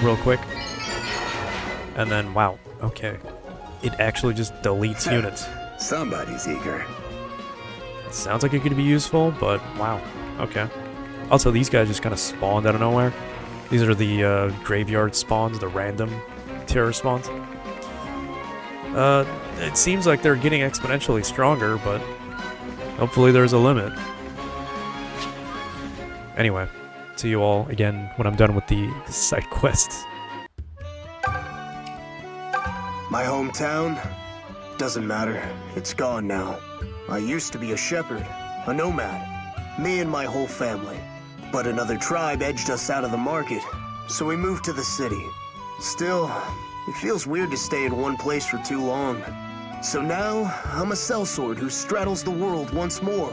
real quick. And then, wow, okay. It actually just deletes units. Somebody's eager. Sounds like it could be useful, but wow, okay. Also, these guys just kind of spawned out of nowhere. These are the graveyard spawns, the random terror spawns. It seems like they're getting exponentially stronger, but hopefully there's a limit. Anyway, see you all again when I'm done with the side quests. My hometown? Doesn't matter. It's gone now. I used to be a shepherd, a nomad. Me and my whole family. But another tribe edged us out of the market, so we moved to the city. Still, it feels weird to stay in one place for too long. So now, I'm a sellsword who straddles the world once more.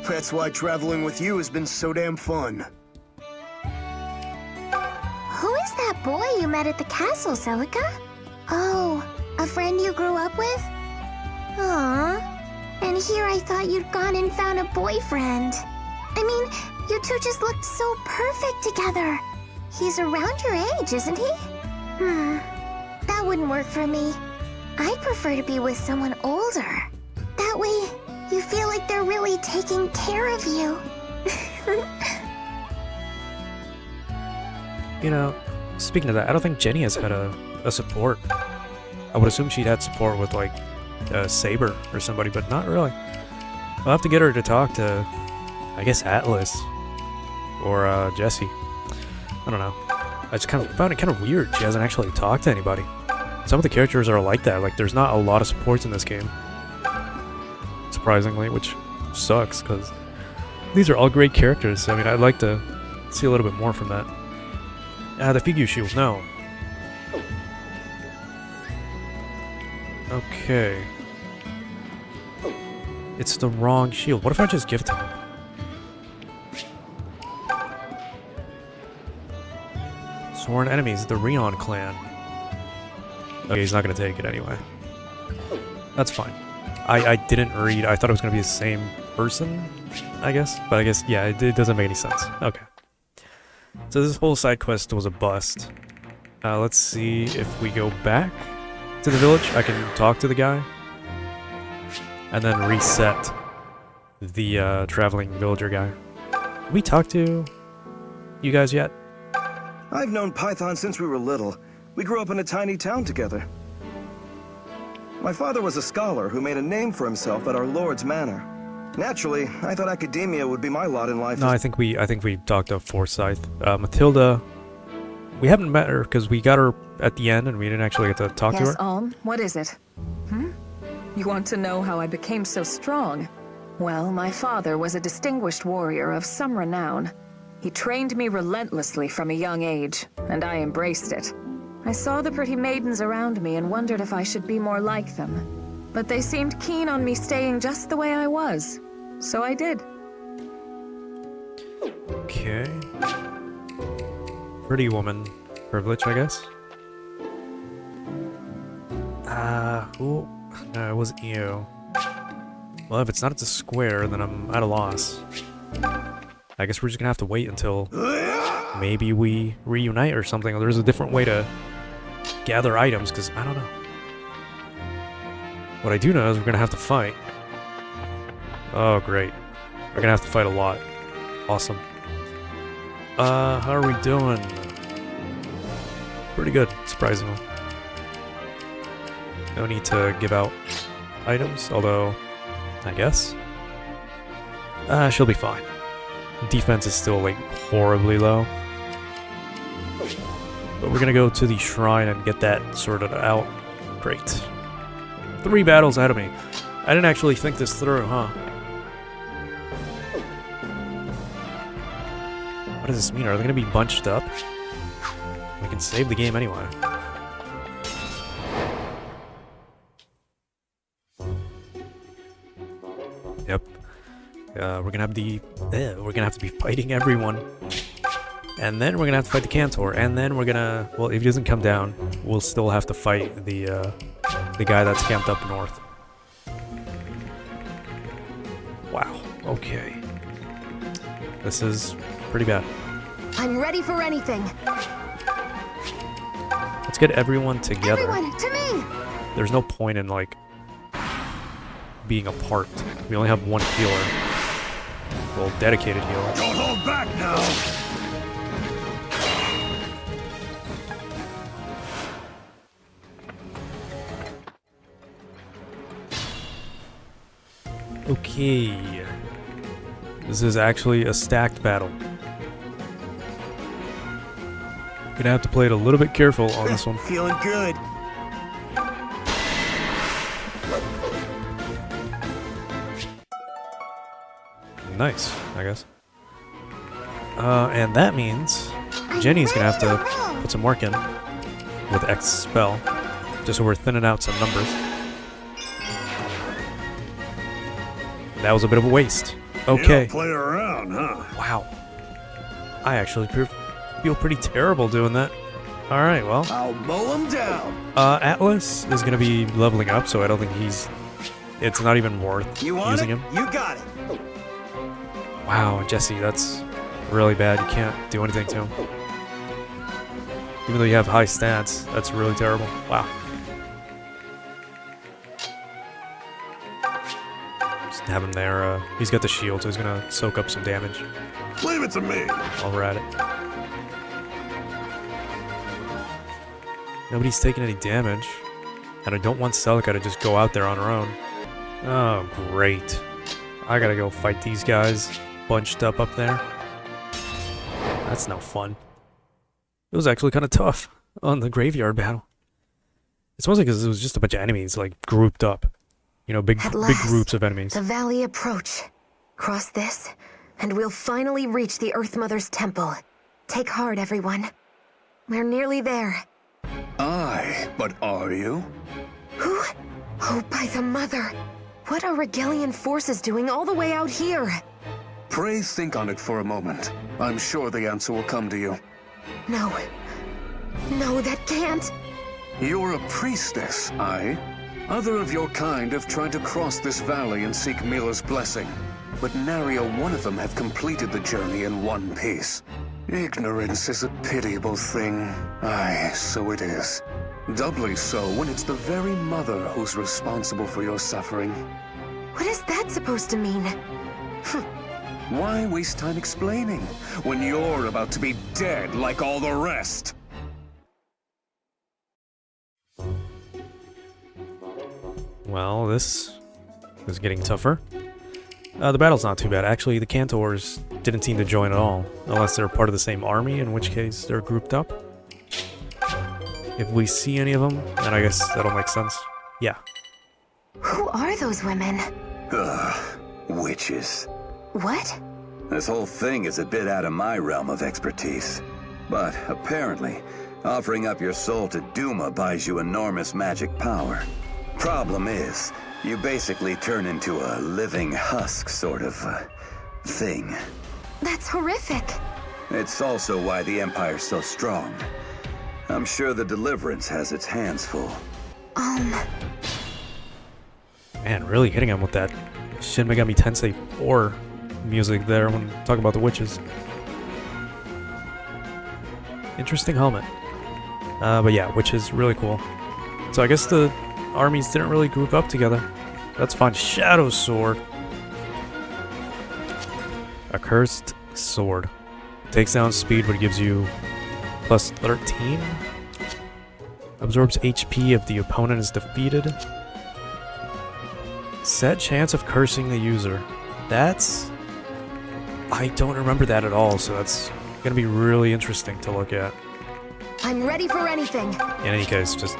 That's why traveling with you has been so damn fun. Who is that boy you met at the castle, Celica? Oh, a friend you grew up with? Aww. And here I thought you'd gone and found a boyfriend. I mean, you two just looked so perfect together. He's around your age, isn't he? That wouldn't work for me. I prefer to be with someone older. That way, you feel like they're really taking care of you. You know, speaking of that, I don't think Jenny has had a support. I would assume she'd had support with, like, Saber or somebody, but not really. I'll have to get her to talk to, I guess, Atlas or Jesse. I don't know. I just kind of found it kind of weird she hasn't actually talked to anybody. Some of the characters are like that. Like, there's not a lot of supports in this game, surprisingly, which sucks because these are all great characters. I mean, I'd like to see a little bit more from that. The figure shield, no. Okay. It's the wrong shield. What if I just give it to him? Sworn enemies, the Rion clan. Okay, he's not gonna take it anyway. That's fine. I didn't read. I thought it was gonna be the same person, I guess. But I guess, yeah, it doesn't make any sense. Okay. So this whole side quest was a bust. Let's see if we go back to the village. I can talk to the guy. And then reset the traveling villager guy. Did we talk to you guys yet? I've known Python since we were little. We grew up in a tiny town together. My father was a scholar who made a name for himself at our Lord's manor. Naturally, I thought academia would be my lot in life. No, I think we talked to Forsyth. Matilda, we haven't met her because we got her at the end and we didn't actually get to talk to her. Yes, Alm, what is it? You want to know how I became so strong? Well, my father was a distinguished warrior of some renown. He trained me relentlessly from a young age, and I embraced it. I saw the pretty maidens around me and wondered if I should be more like them. But they seemed keen on me staying just the way I was, so I did. Okay. Pretty woman privilege, I guess. Who? No, it wasn't you. Well, if it's not at the square, then I'm at a loss. I guess we're just gonna have to wait until maybe we reunite or something, or there's a different way to gather items, because I don't know. What I do know is we're gonna have to fight. Oh, great. We're gonna have to fight a lot. Awesome. How are we doing? Pretty good, surprisingly. No need to give out items, although, I guess. She'll be fine. Defense is still, like, horribly low. But we're gonna go to the shrine and get that sorted out. Great. 3 battles ahead of me. I didn't actually think this through, huh? What does this mean? Are they gonna be bunched up? We can save the game anyway. Yep. We're gonna have to be fighting everyone. And then we're gonna have to fight the Cantor, and then we're gonna... Well, if he doesn't come down, we'll still have to fight the guy that's camped up north. Wow, okay. This is pretty bad. I'm ready for anything. Let's get everyone together. Everyone, to me! There's no point in, like, being apart. We only have one healer. Well, dedicated healer. Don't hold back now! Okay. This is actually a stacked battle. Gonna have to play it a little bit careful on this one. Feeling good. Nice, I guess. And that means Jenny's gonna have to put some work in with X spell, just so we're thinning out some numbers. That was a bit of a waste. Okay. You don't play around, huh? Wow. I actually feel pretty terrible doing that. Alright, well. I'll mow him down. Atlas is gonna be leveling up, so I don't think it's not even worth using him. You got it. Wow, Jesse, that's really bad. You can't do anything to him. Even though you have high stats, that's really terrible. Wow. Just have him there. He's got the shield, so he's gonna soak up some damage. Leave it to me. While we're at it. Nobody's taking any damage. And I don't want Celica to just go out there on her own. Oh, great. I gotta go fight these guys bunched up there. That's no fun. It was actually kind of tough on the graveyard battle. It's mostly because it was just a bunch of enemies, like, grouped up. You know, big groups of enemies. The valley approach. Cross this, and we'll finally reach the Earth Mother's temple. Take heart, everyone. We're nearly there. Aye, but are you? Who? Oh, by the mother. What are Regalian forces doing all the way out here? Pray think on it for a moment. I'm sure the answer will come to you. No. No, that can't. You're a priestess, aye? Other of your kind have tried to cross this valley and seek Mila's blessing, but nary a one of them have completed the journey in one piece. Ignorance is a pitiable thing. Aye, so it is. Doubly so when it's the very mother who's responsible for your suffering. What is that supposed to mean? Why waste time explaining when you're about to be dead like all the rest? Well, this is getting tougher. The battle's not too bad. Actually, the Cantors didn't seem to join at all, unless they're part of the same army, in which case they're grouped up. If we see any of them, then I guess that'll make sense. Yeah. Who are those women? Witches. What? This whole thing is a bit out of my realm of expertise. But apparently, offering up your soul to Duma buys you enormous magic power. Problem is, you basically turn into a living husk sort of thing. That's horrific. It's also why the Empire's so strong. I'm sure the Deliverance has its hands full. Man, really hitting him with that Shin Megami Tensei 4 music there when talking about the witches. Interesting helmet. But yeah, witches, really cool. So I guess the armies didn't really group up together. Let's find Shadow Sword. A cursed sword. Takes down speed, but gives you plus 13. Absorbs HP if the opponent is defeated. Set chance of cursing the user. That's... I don't remember that at all, so that's gonna be really interesting to look at. I'm ready for anything. In any case, just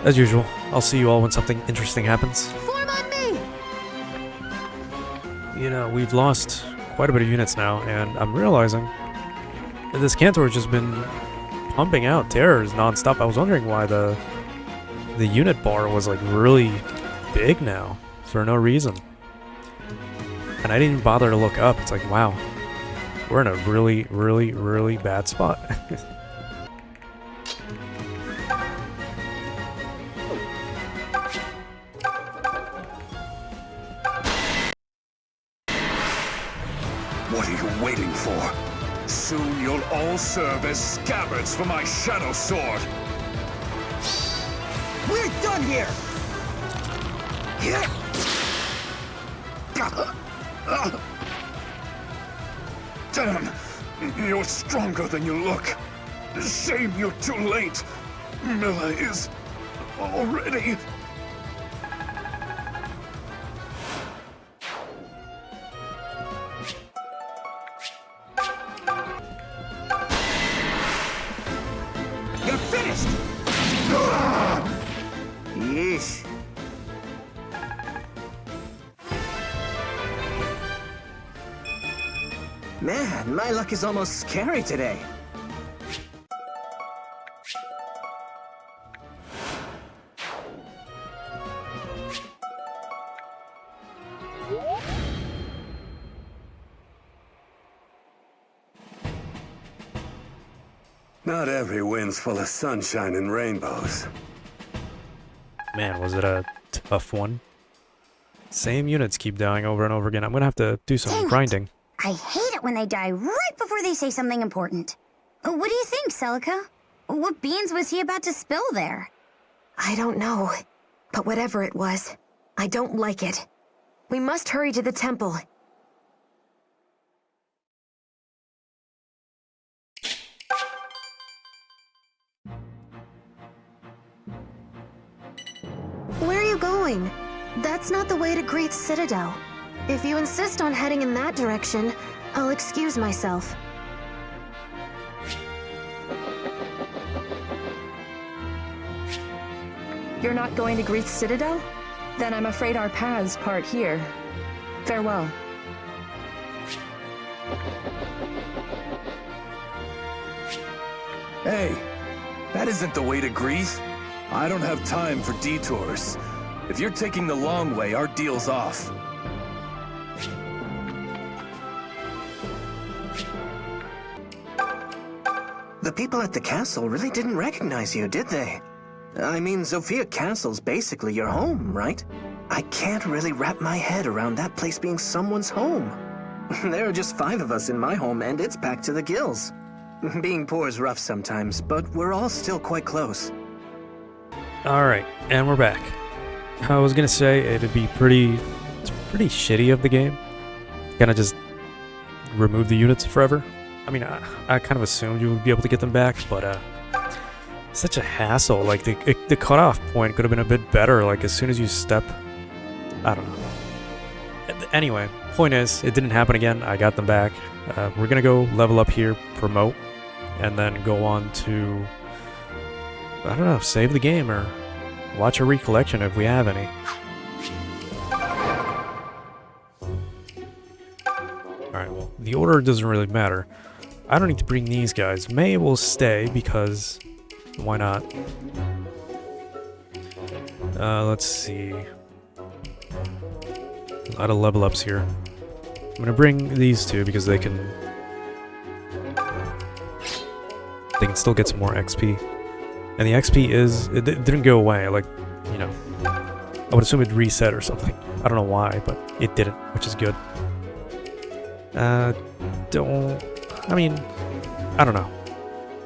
as usual, I'll see you all when something interesting happens. Form on me! You know, we've lost quite a bit of units now, and I'm realizing that this Cantor has just been pumping out terrors non-stop. I was wondering why the unit bar was like really big now for no reason. And I didn't even bother to look up. It's like, wow, We're in a really, really, really bad spot. What are you waiting for? Soon you'll all serve as scabbards for my shadow sword. We're done here! Damn! You're stronger than you look. Shame you're too late. Milla is already... You're finished! Yeesh. Man, my luck is almost scary today. Not every wind's full of sunshine and rainbows. Man, was it a tough one? Same units keep dying over and over again. I'm gonna have to do some grinding. I hate it when they die right before they say something important. What do you think, Celica? What beans was he about to spill there? I don't know, but whatever it was, I don't like it. We must hurry to the temple. Where are you going? That's not the way to Greith's Citadel. If you insist on heading in that direction, I'll excuse myself. You're not going to Greith's Citadel? Then I'm afraid our paths part here. Farewell. Hey, that isn't the way to Greece. I don't have time for detours. If you're taking the long way, our deal's off. The people at the castle really didn't recognize you, did they? I mean, Zofia Castle's basically your home, right? I can't really wrap my head around that place being someone's home. There are just 5 of us in my home, and it's packed to the gills. Being poor is rough sometimes, but we're all still quite close. Alright, and we're back. I was gonna say it'd be pretty shitty of the game. Kinda just remove the units forever. I mean, I kind of assumed you would be able to get them back, but such a hassle. Like, the cutoff point could have been a bit better, like, as soon as you step... I don't know. Anyway, point is, it didn't happen again. I got them back. We're gonna go level up here, promote, and then go on to... I don't know, save the game, or watch a recollection if we have any. Alright, well, the order doesn't really matter. I don't need to bring these guys. May will stay, because... why not? Let's see. A lot of level ups here. I'm gonna bring these two because they can still get some more XP. And the XP it didn't go away, like, you know, I would assume it'd reset or something. I don't know why, but it didn't, which is good. I mean, I don't know.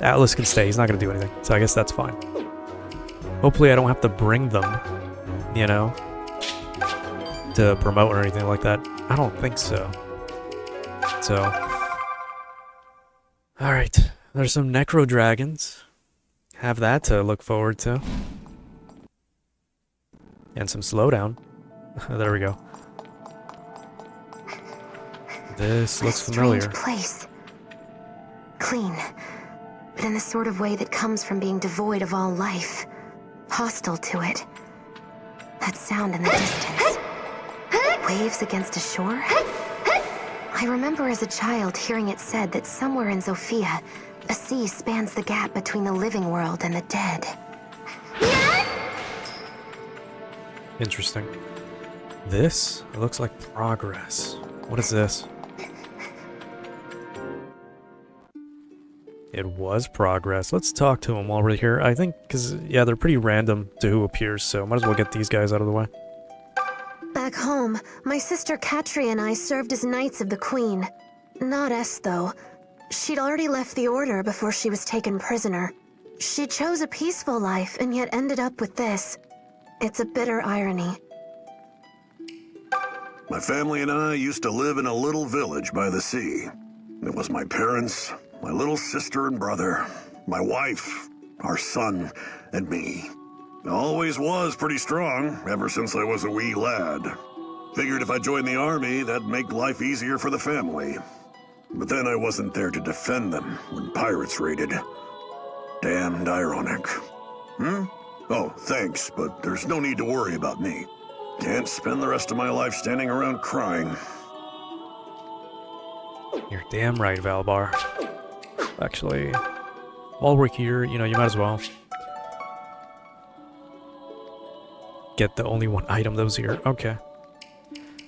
Atlas can stay, he's not gonna do anything, so I guess that's fine. Hopefully I don't have to bring them, you know, to promote or anything like that. I don't think so. So, alright, there's some Necro Dragons. Have that to look forward to. And some slowdown. There we go. This looks familiar. Strange place. Clean, but in the sort of way that comes from being devoid of all life. Hostile to it. That sound in the distance. Waves against a shore? I remember as a child hearing it said that somewhere in Zofia, a sea spans the gap between the living world and the dead. Interesting. This looks like progress. What is this? It was progress. Let's talk to them while we're here. I think, because, yeah, they're pretty random to who appears, so might as well get these guys out of the way. Back home, my sister Katri and I served as Knights of the Queen. Not S, though. She'd already left the Order before she was taken prisoner. She chose a peaceful life and yet ended up with this. It's a bitter irony. My family and I used to live in a little village by the sea. It was my parents, my little sister and brother, my wife, our son, and me. I always was pretty strong, ever since I was a wee lad. Figured if I joined the army, that'd make life easier for the family. But then I wasn't there to defend them when pirates raided. Damned ironic. Oh, thanks, but there's no need to worry about me. Can't spend the rest of my life standing around crying. You're damn right, Valbar. Actually, while we're here, you know, you might as well get the only one item that was here. Okay.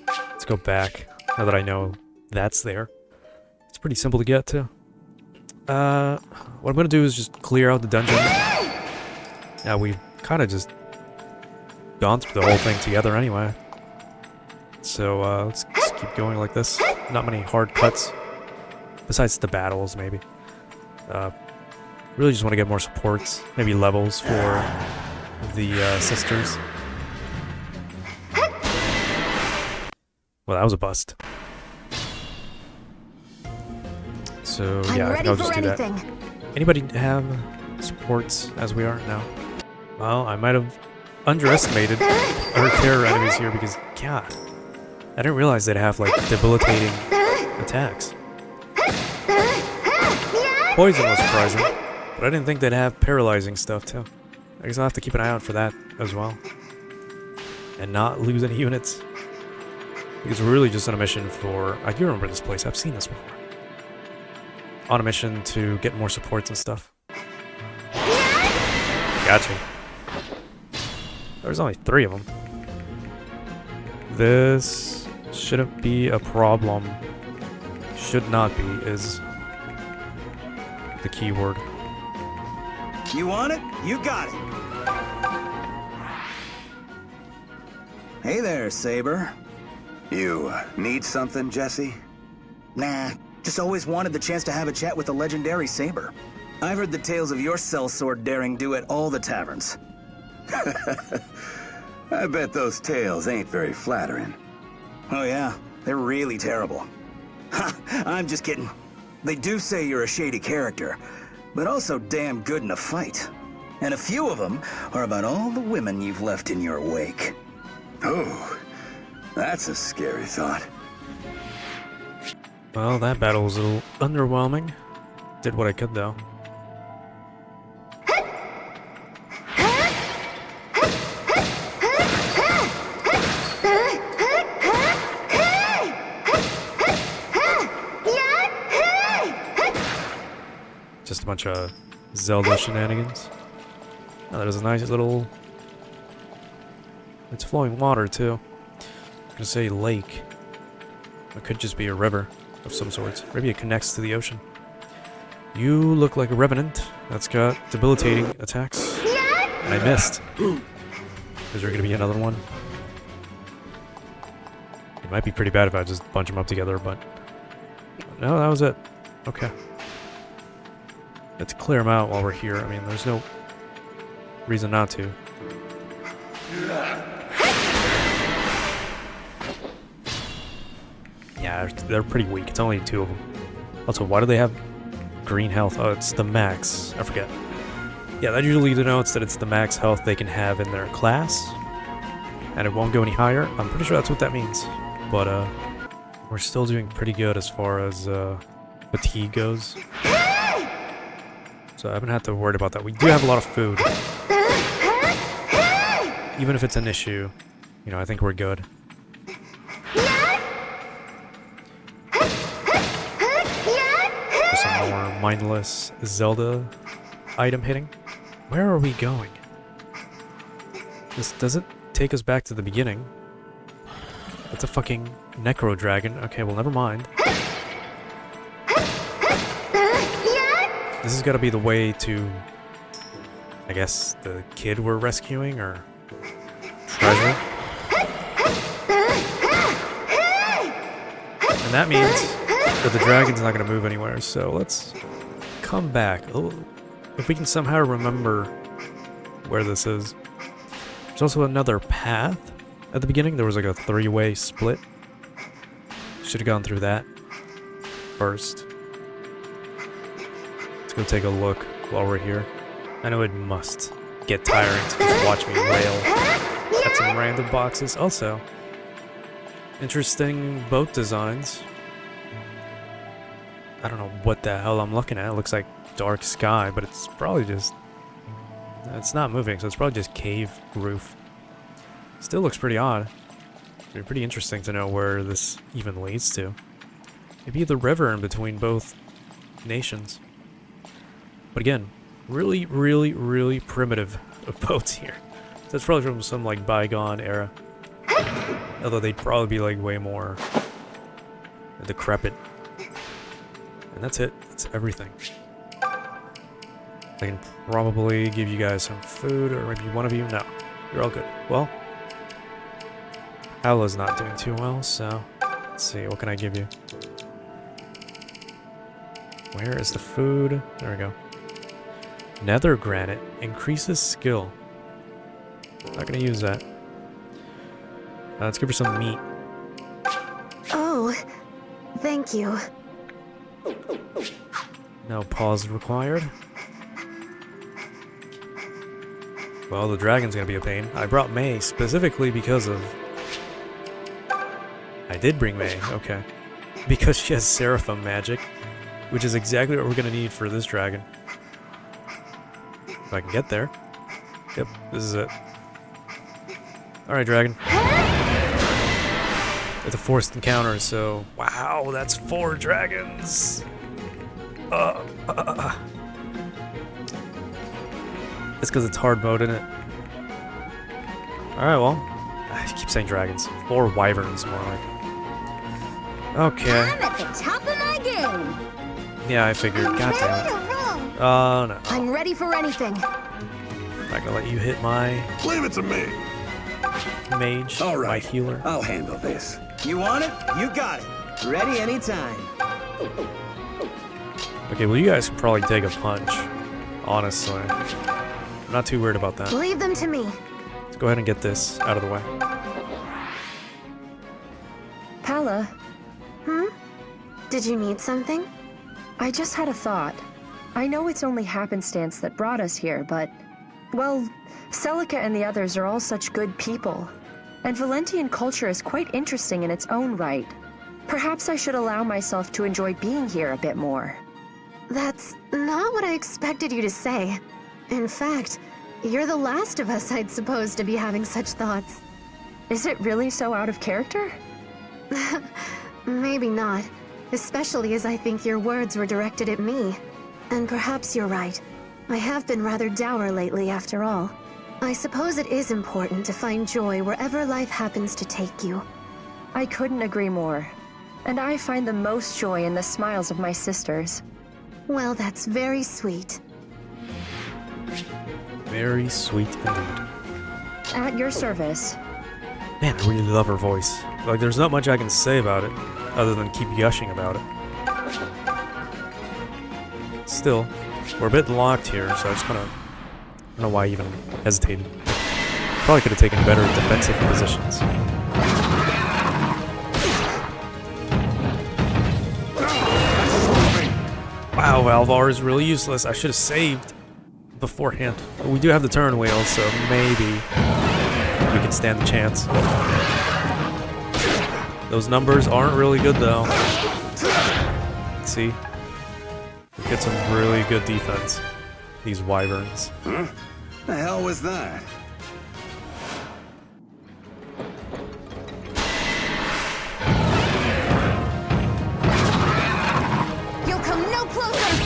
Let's go back, now that I know that's there. It's pretty simple to get to. What I'm gonna do is just clear out the dungeon. Now, we've kind of just gone through the whole thing together anyway. So, let's just keep going like this. Not many hard cuts. Besides the battles, maybe. Really just want to get more supports. Maybe levels for the sisters. Well, that was a bust. So, yeah, I think I'll just do that. Anybody have supports as we are now? Well, I might have underestimated our terror enemies here because, God, I didn't realize they'd have, like, debilitating attacks. Poison was surprising, but I didn't think they'd have paralyzing stuff, too. I guess I'll have to keep an eye out for that as well. And not lose any units. Because we're really just on a mission for... I do remember this place, I've seen this before. On a mission to get more supports and stuff. Gotcha. There's only 3 of them. This shouldn't be a problem. Should not be, is the key word. You want it? You got it. Hey there, Saber. You need something, Jesse? Nah, just always wanted the chance to have a chat with the legendary Saber. I've heard the tales of your sellsword daring do at all the taverns. I bet those tales ain't very flattering. Oh yeah, they're really terrible. Ha, I'm just kidding. They do say you're a shady character, but also damn good in a fight. And a few of them are about all the women you've left in your wake. Oh, that's a scary thought. Well, that battle was a little underwhelming. Did what I could, though. Just a bunch of Zelda shenanigans. Oh, there's a nice little... It's flowing water, too. I'm gonna say lake. It could just be a river of some sorts. Maybe it connects to the ocean. You look like a revenant that's got debilitating attacks. And I missed. Is there gonna be another one? It might be pretty bad if I just bunch them up together, but... No, that was it. Okay. Let's clear them out while we're here. I mean, there's no reason not to. Yeah, they're pretty weak. It's only 2 of them. Also, why do they have green health? Oh, it's the max. I forget. Yeah, that usually denotes that it's the max health they can have in their class. And it won't go any higher. I'm pretty sure that's what that means. But, we're still doing pretty good as far as, fatigue goes. So I haven't had to worry about that. We do have a lot of food. Even if it's an issue, you know, I think we're good. For some more mindless Zelda item hitting. Where are we going? This doesn't take us back to the beginning. It's a fucking Necro Dragon. Okay, well, never mind. This has got to be the way to, I guess, the kid we're rescuing, or treasure. And that means that the dragon's not going to move anywhere, so let's come back. Oh, if we can somehow remember where this is. There's also another path at the beginning. There was like a 3-way split. Should have gone through that first. Let's go take a look while we're here. I know it must get tiring to just watch me wail at some random boxes. Also, interesting boat designs. I don't know what the hell I'm looking at. It looks like dark sky, but it's probably just... It's not moving, so it's probably just cave roof. Still looks pretty odd. It'd be pretty interesting to know where this even leads to. Maybe the river in between both nations. But again, really, really, really primitive of boats here. That's probably from some like bygone era. Although they'd probably be like way more decrepit. And that's it. That's everything. I can probably give you guys some food, or maybe one of you. No, you're all good. Well, Hala's not doing too well, so let's see. What can I give you? Where is the food? There we go. Nether granite increases skill. Not gonna use that. Let's give her some meat. Oh, thank you. No pause required. Well, the dragon's gonna be a pain. I brought May specifically because of... I did bring May, okay. Because she has Seraphim magic, which is exactly what we're gonna need for this dragon. If I can get there. Yep, this is it. Alright, dragon. It's a forced encounter, so... Wow, that's 4 dragons! It's because it's hard mode, isn't it? Alright, well. I keep saying dragons. 4 wyverns, more like. Okay. I'm at the top of my game. Yeah, I figured. God damn it. Oh, no. I'm ready for anything. I'm not gonna let you hit my... Leave it to me. Mage, All right. my healer. I'll handle this. You want it? You got it. Ready anytime. Okay, well, you guys can probably take a punch. Honestly. I'm not too worried about that. Leave them to me. Let's go ahead and get this out of the way. Pala, Did you need something? I just had a thought. I know it's only happenstance that brought us here, but... Well, Celica and the others are all such good people. And Valentian culture is quite interesting in its own right. Perhaps I should allow myself to enjoy being here a bit more. That's not what I expected you to say. In fact, you're the last of us I'd supposed to be having such thoughts. Is it really so out of character? Maybe not, especially as I think your words were directed at me. And perhaps you're right. I have been rather dour lately, after all. I suppose it is important to find joy wherever life happens to take you. I couldn't agree more. And I find the most joy in the smiles of my sisters. Well, that's very sweet. Very sweet indeed. At your service. Man, I really love her voice. Like, there's not much I can say about it, other than keep gushing about it. Still, we're a bit locked here, so I just kind of... I don't know why I even hesitated. Probably could have taken better defensive positions. Wow, Valvar is really useless. I should have saved beforehand. But we do have the turn wheel, so maybe we can stand the chance. Those numbers aren't really good, though. See? We get some really good defense. These wyverns. Huh? The hell was that? You'll come no closer!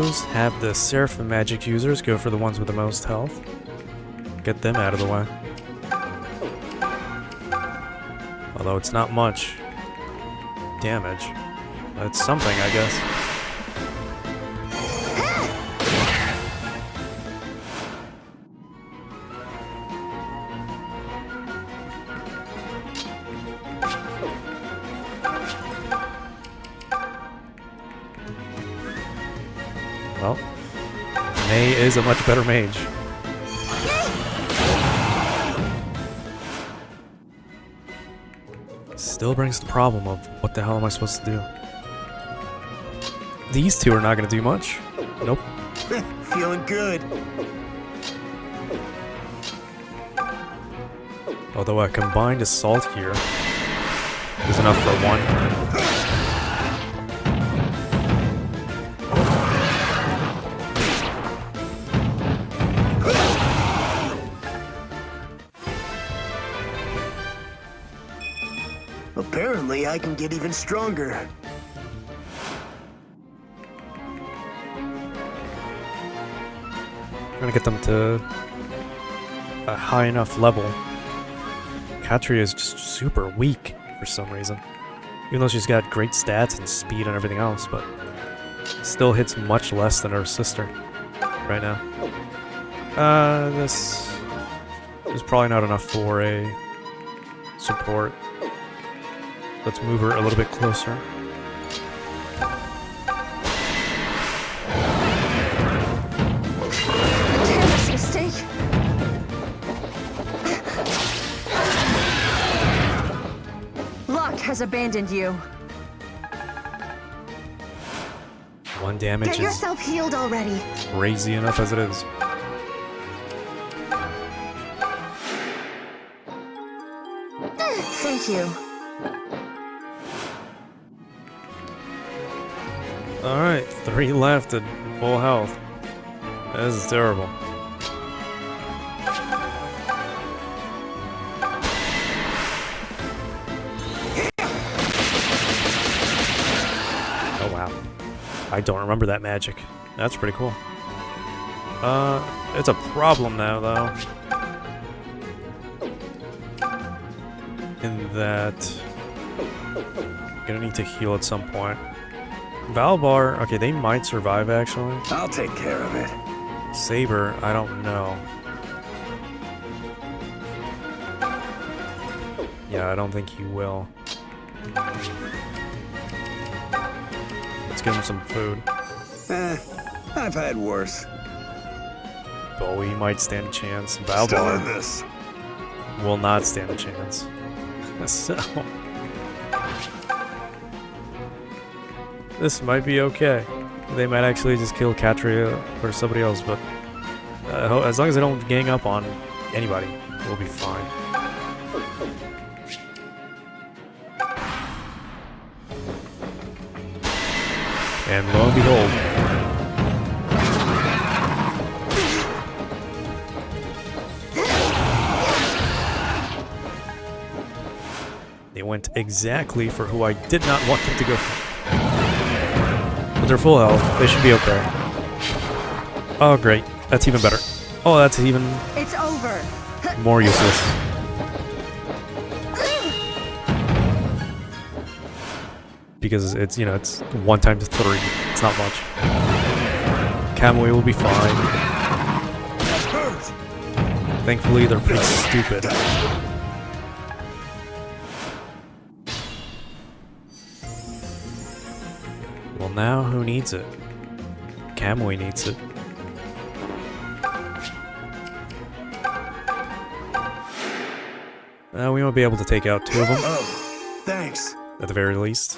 those. Have the Seraphim magic users go for the ones with the most health. Get them out of the way. Although it's not much damage. It's something, I guess. Well, May is a much better mage. Still brings the problem of what the hell am I supposed to do? These two are not going to do much. Nope. Feeling good. Although a combined assault here is enough for one. Apparently, I can get even stronger. I'm gonna get them to a high enough level. Katria is just super weak for some reason. Even though she's got great stats and speed and everything else, but still hits much less than her sister right now. This is probably not enough for a support. Let's move her a little bit closer. Careless mistake. Luck has abandoned you. One damage Get is yourself healed already. crazy enough as it is. Thank you. Alright, 3 left at full health. This is terrible. Oh wow. I don't remember that magic. That's pretty cool. It's a problem now though. In that I'm gonna need to heal at some point. Valbar, okay, they might survive actually. I'll take care of it. Saber, I don't know. Yeah, I don't think he will. Let's give him some food. I've had worse. Bowie might stand a chance. Still in Valbar this. will not stand a chance. So this might be okay. They might actually just kill Katria or somebody else, but as long as they don't gang up on anybody, we'll be fine. And lo and behold, they went exactly for who I did not want them to go for. With their full health, they should be okay. Oh great, that's even better. Oh, that's even It's over. more useless. Because it's, you know, it's 1 times 3. It's not much. Kamui will be fine. Thankfully, they're pretty stupid. Well, now who needs it? Kamui needs it. We won't be able to take out 2 of them. Oh, thanks. At the very least.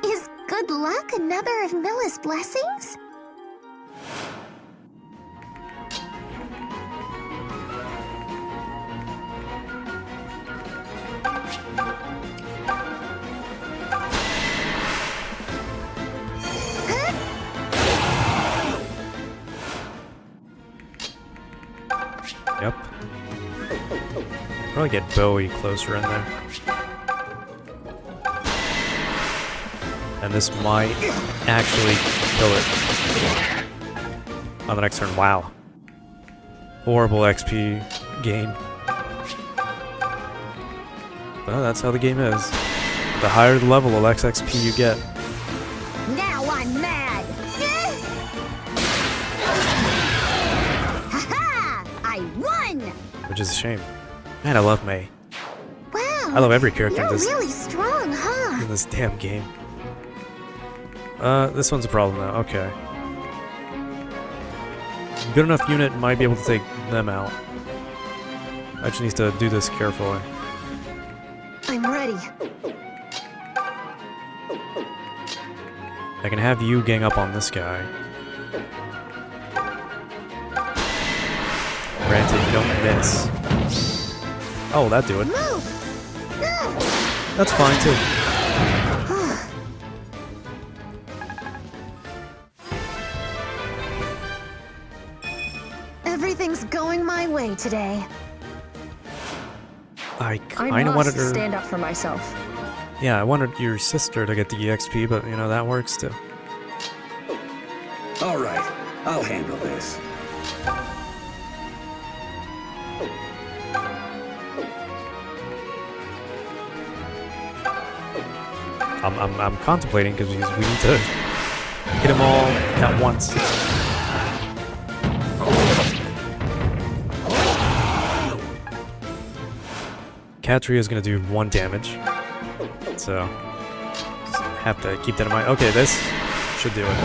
Is good luck another of Milla's blessings? Yep. Probably get Bowie closer in there. And this might actually kill it on the next turn. Wow. Horrible XP gain. Well, that's how the game is. The higher the level, the less XP you get. Now I'm mad! Ha-ha! I won! Which is a shame. Man, I love May. Wow! I love every character You're in this, really strong, huh? in this damn game. This one's a problem though. Okay. Good enough unit might be able to take them out. I just need to do this carefully. I'm ready. I can have you gang up on this guy. Granted, you don't miss. Oh, that'd do it. Move! No! That's fine too. Everything's going my way today. I I kind of wanted must her. stand up for myself. Yeah, I wanted your sister to get the EXP, but you know that works too. All right, I'll handle this. I'm contemplating because we need to get them all at once. Katria is gonna do 1 damage, so just have to keep that in mind. Okay, this should do it.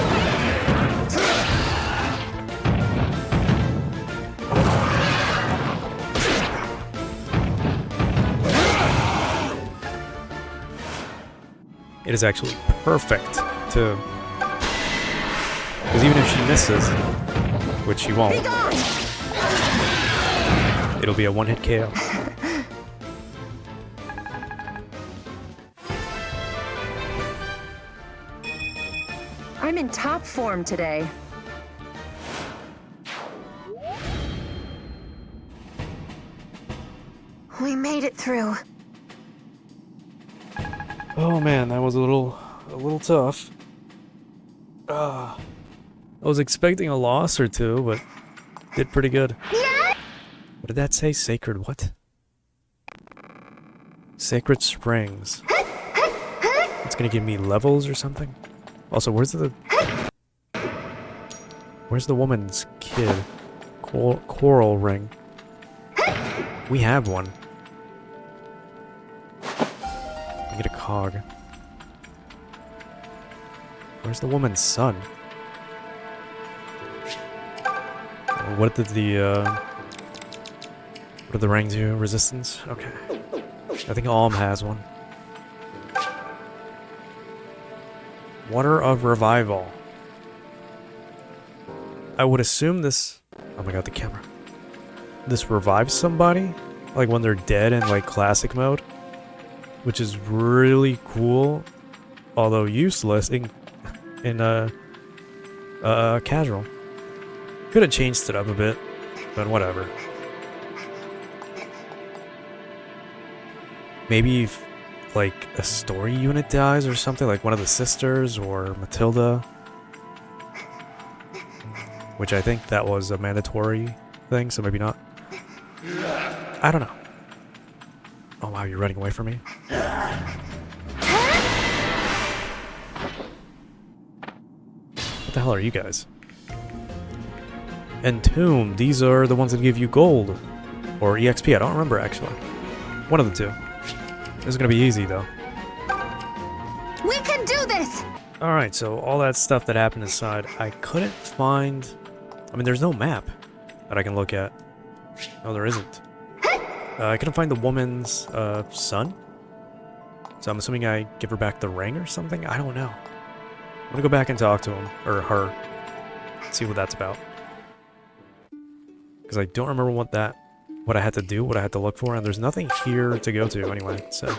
It is actually perfect to, because even if she misses, which she won't, it'll be a 1-hit KO. I'm in top form today. We made it through. Oh man, that was a little tough. I was expecting a loss or two, but did pretty good. What did that say? Sacred what? Sacred Springs. It's gonna give me levels or something? Also, where's the woman's kid? Coral ring. We have one. I get a cog. Where's the woman's son? What did the rings do? Resistance? Okay. I think Alm has one. Water of Revival. I would assume this... Oh my god, the camera. This revives somebody? Like when they're dead in like classic mode? Which is really cool. Although useless in casual. Could have changed it up a bit. But whatever. Maybe if, like, a story unit dies or something, like one of the sisters or Matilda. Which I think that was a mandatory thing, so maybe not. I don't know. Oh wow, you're running away from me? What the hell are you guys? Entomb, these are the ones that give you gold. Or EXP, I don't remember actually. One of the two. This is gonna be easy though. We can do this! Alright, so all that stuff that happened inside, I couldn't find... I mean, there's no map that I can look at. No, there isn't. I couldn't find the woman's son. So I'm assuming I give her back the ring or something? I don't know. I'm gonna go back and talk to him, or her. See what that's about. Because I don't remember what I had to do, what I had to look for, and there's nothing here to go to anyway, so...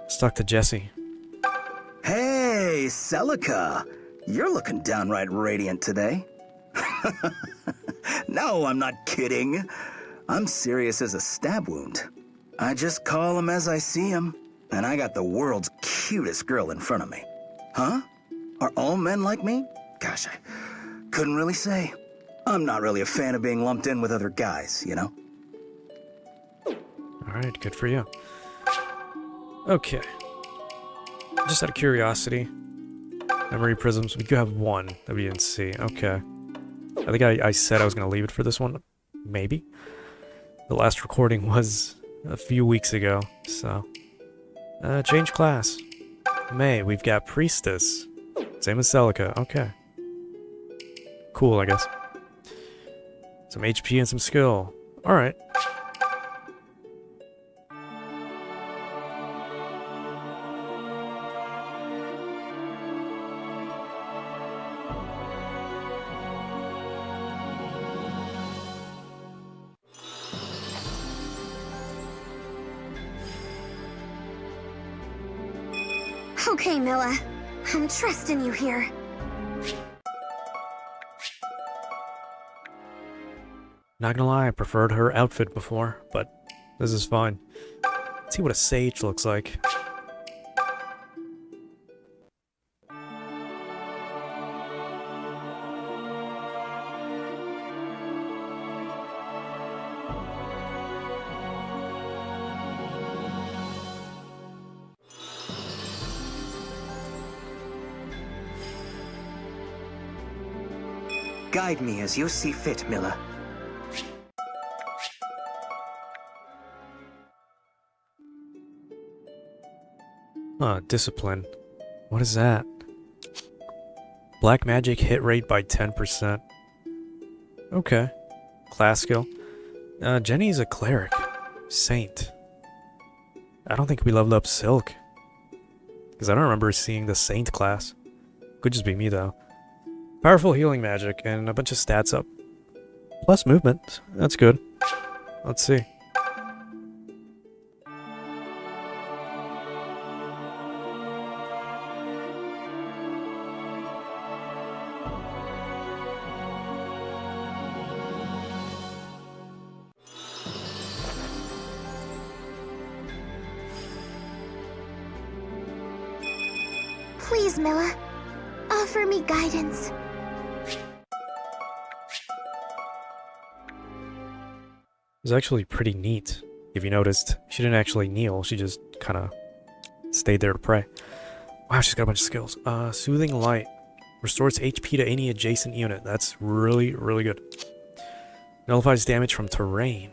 Let's talk to Jesse. Hey, Celica. You're looking downright radiant today. No, I'm not kidding. I'm serious as a stab wound. I just call them as I see them. And I got the world's cutest girl in front of me. Huh? Are all men like me? Gosh, I couldn't really say. I'm not really a fan of being lumped in with other guys, you know? Alright, good for you. Okay. Just out of curiosity. Memory prisms, we do have one that we didn't see. Okay. I think I said I was going to leave it for this one. Maybe. The last recording was a few weeks ago, so... change class. May, we've got Priestess. Same as Celica, okay. Cool, I guess. Some HP and some skill. Alright. Okay, Milla. I'm trusting you here. Not gonna lie, I preferred her outfit before, but this is fine. Let's see what a sage looks like. Guide me as you see fit, Milla. Discipline. What is that? Black magic hit rate by 10%. Okay. Class skill. Jenny's a cleric. Saint. I don't think we leveled up Silk. Because I don't remember seeing the Saint class. Could just be me though. Powerful healing magic and a bunch of stats up. Plus movement. That's good. Let's see. Please, Milla. Offer me guidance. It was actually pretty neat. If you noticed, she didn't actually kneel, she just kind of stayed there to pray. Wow, she's got a bunch of skills. Soothing Light. Restores HP to any adjacent unit. That's really, really good. Nullifies damage from terrain.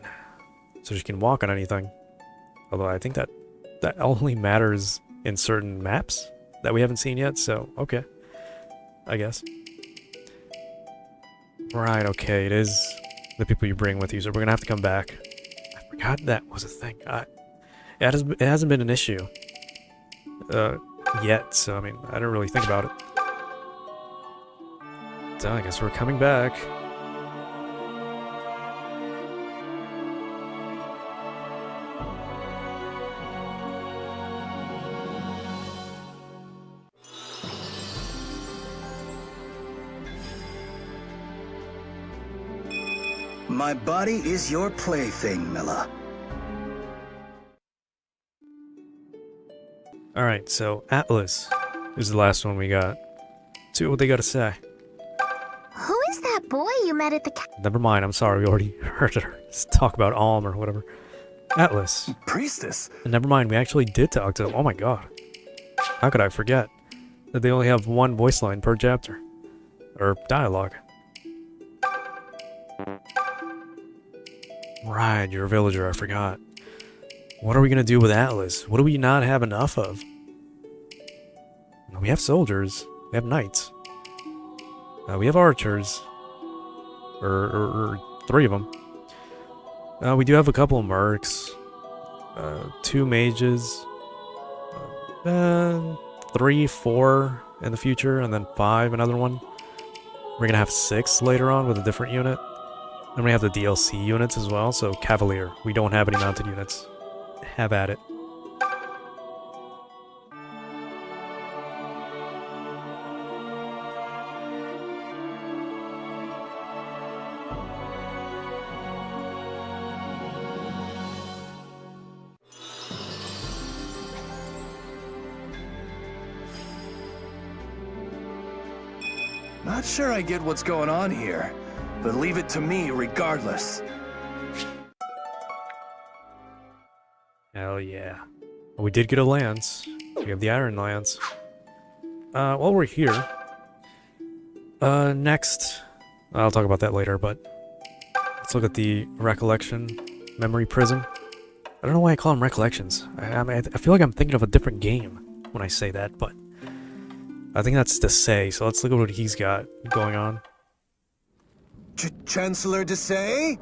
So she can walk on anything. Although I think that only matters in certain maps that we haven't seen yet, so okay. I guess. Right, okay, it is the people you bring with you, so we're gonna have to come back. I forgot that was a thing. It hasn't been an issue yet, so I mean, I don't really think about it. So I guess we're coming back. My body is your plaything, Milla. Alright, so Atlas is the last one we got. See what they gotta say. Who is that boy you met at the Never mind, I'm sorry, we already heard her. Let's talk about Alm or whatever. Atlas. Priestess? And never mind, we actually did talk to them. Oh my god. How could I forget that they only have one voice line per chapter? Or dialogue. Right, you're a villager, I forgot. What are we gonna do with Atlas? What do we not have enough of? We have soldiers. We have knights. We have archers. Or 3 of them. We do have a couple of mercs. 2 mages. 3, 4 in the future, and then 5 another one. We're gonna have 6 later on with a different unit. Then we have the DLC units as well, so Cavalier. We don't have any mounted units. Have at it. Not sure I get what's going on here, but leave it to me regardless. Hell yeah. Well, we did get a lance. We have the iron lance. While we're here, next, I'll talk about that later, but let's look at the recollection memory prism. I don't know why I call them recollections. I feel like I'm thinking of a different game when I say that, but I think that's to say, so let's look at what he's got going on. Chancellor Desay?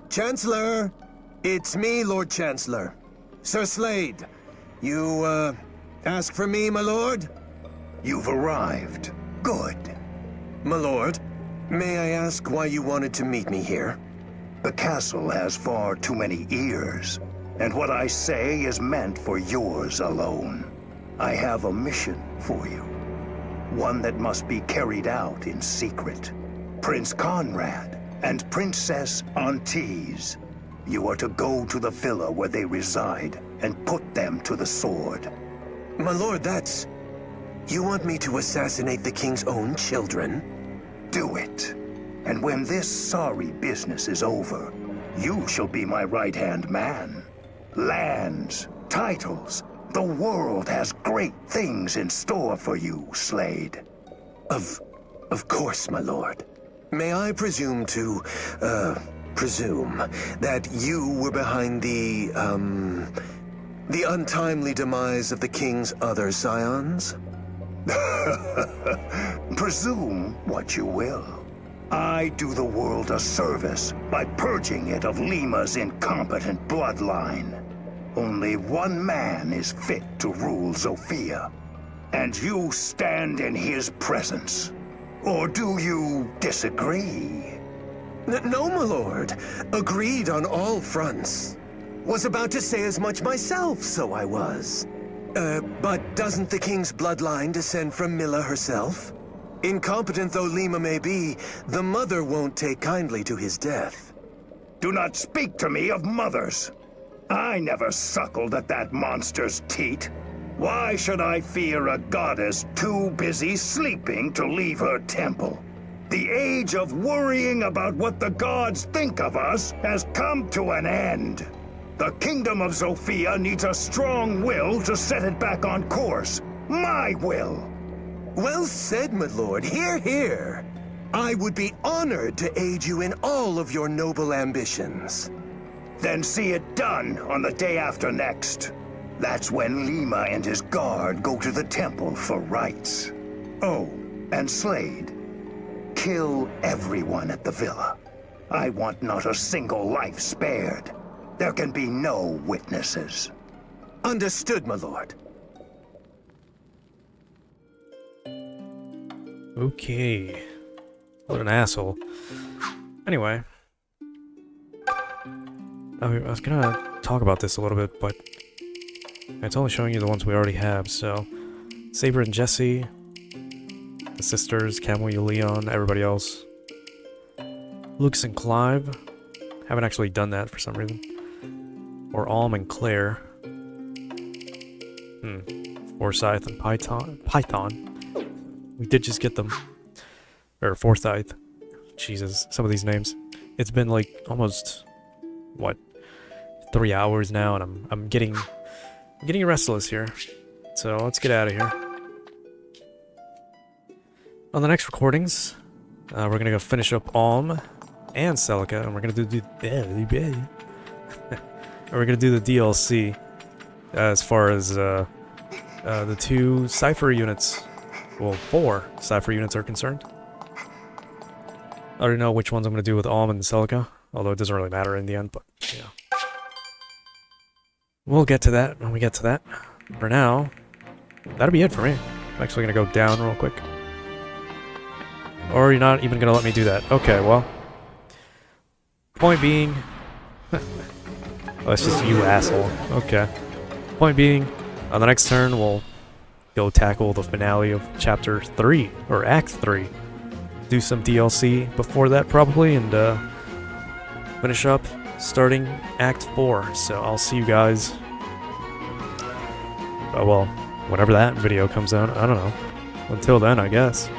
Chancellor! It's me, Lord Chancellor. Sir Slade, you, ask for me, my lord? You've arrived. Good. My lord, may I ask why you wanted to meet me here? The castle has far too many ears, and what I say is meant for yours alone. I have a mission for you. One that must be carried out in secret. Prince Conrad and Princess Antise. You are to go to the villa where they reside and put them to the sword. My lord, that's... You want me to assassinate the king's own children? Do it. And when this sorry business is over, you shall be my right-hand man. Lands, titles, the world has great things in store for you, Slade. Of course, my lord. May I presume to, presume that you were behind the untimely demise of the king's other scions? Presume what you will. I do the world a service by purging it of Lima's incompetent bloodline. Only one man is fit to rule Zofia, and you stand in his presence. Or do you disagree? No, my lord. Agreed on all fronts. Was about to say as much myself, so I was. But doesn't the king's bloodline descend from Milla herself? Incompetent though Lima may be, the mother won't take kindly to his death. Do not speak to me of mothers. I never suckled at that monster's teat. Why should I fear a goddess too busy sleeping to leave her temple? The age of worrying about what the gods think of us has come to an end. The kingdom of Zofia needs a strong will to set it back on course. My will. Well said, my lord. Hear, hear. I would be honored to aid you in all of your noble ambitions. Then see it done on the day after next. That's when Lima and his guard go to the temple for rites. Oh, and Slade. Kill everyone at the villa. I want not a single life spared. There can be no witnesses. Understood, my lord. Okay. What an asshole. Anyway. I was gonna talk about this a little bit, but it's only showing you the ones we already have, so... Saber and Jesse, the sisters, Camille, Leon, everybody else. Lucas and Clive. Haven't actually done that for some reason. Or Alm and Claire. Forsyth and Python. We did just get them. Or Forsyth. Jesus, some of these names. It's been like almost, what, 3 hours now, and I'm getting restless here. So let's get out of here. On the next recordings, we're gonna go finish up Alm and Celica, and we're gonna do we're gonna do the DLC as far as the 2 Cypher units, well, 4 Cypher units are concerned. I already know which ones I'm gonna do with Alm and Celica, although it doesn't really matter in the end, but yeah. We'll get to that when we get to that. For now, that'll be it for me. I'm actually gonna go down real quick. Or you're not even gonna let me do that. Okay, well. Point being... Oh, it's just you, asshole. Okay. Point being, on the next turn, we'll go tackle the finale of Chapter 3, or Act 3. Do some DLC before that, probably, and finish up starting Act 4. So I'll see you guys... well, whenever that video comes out, I don't know. Until then, I guess.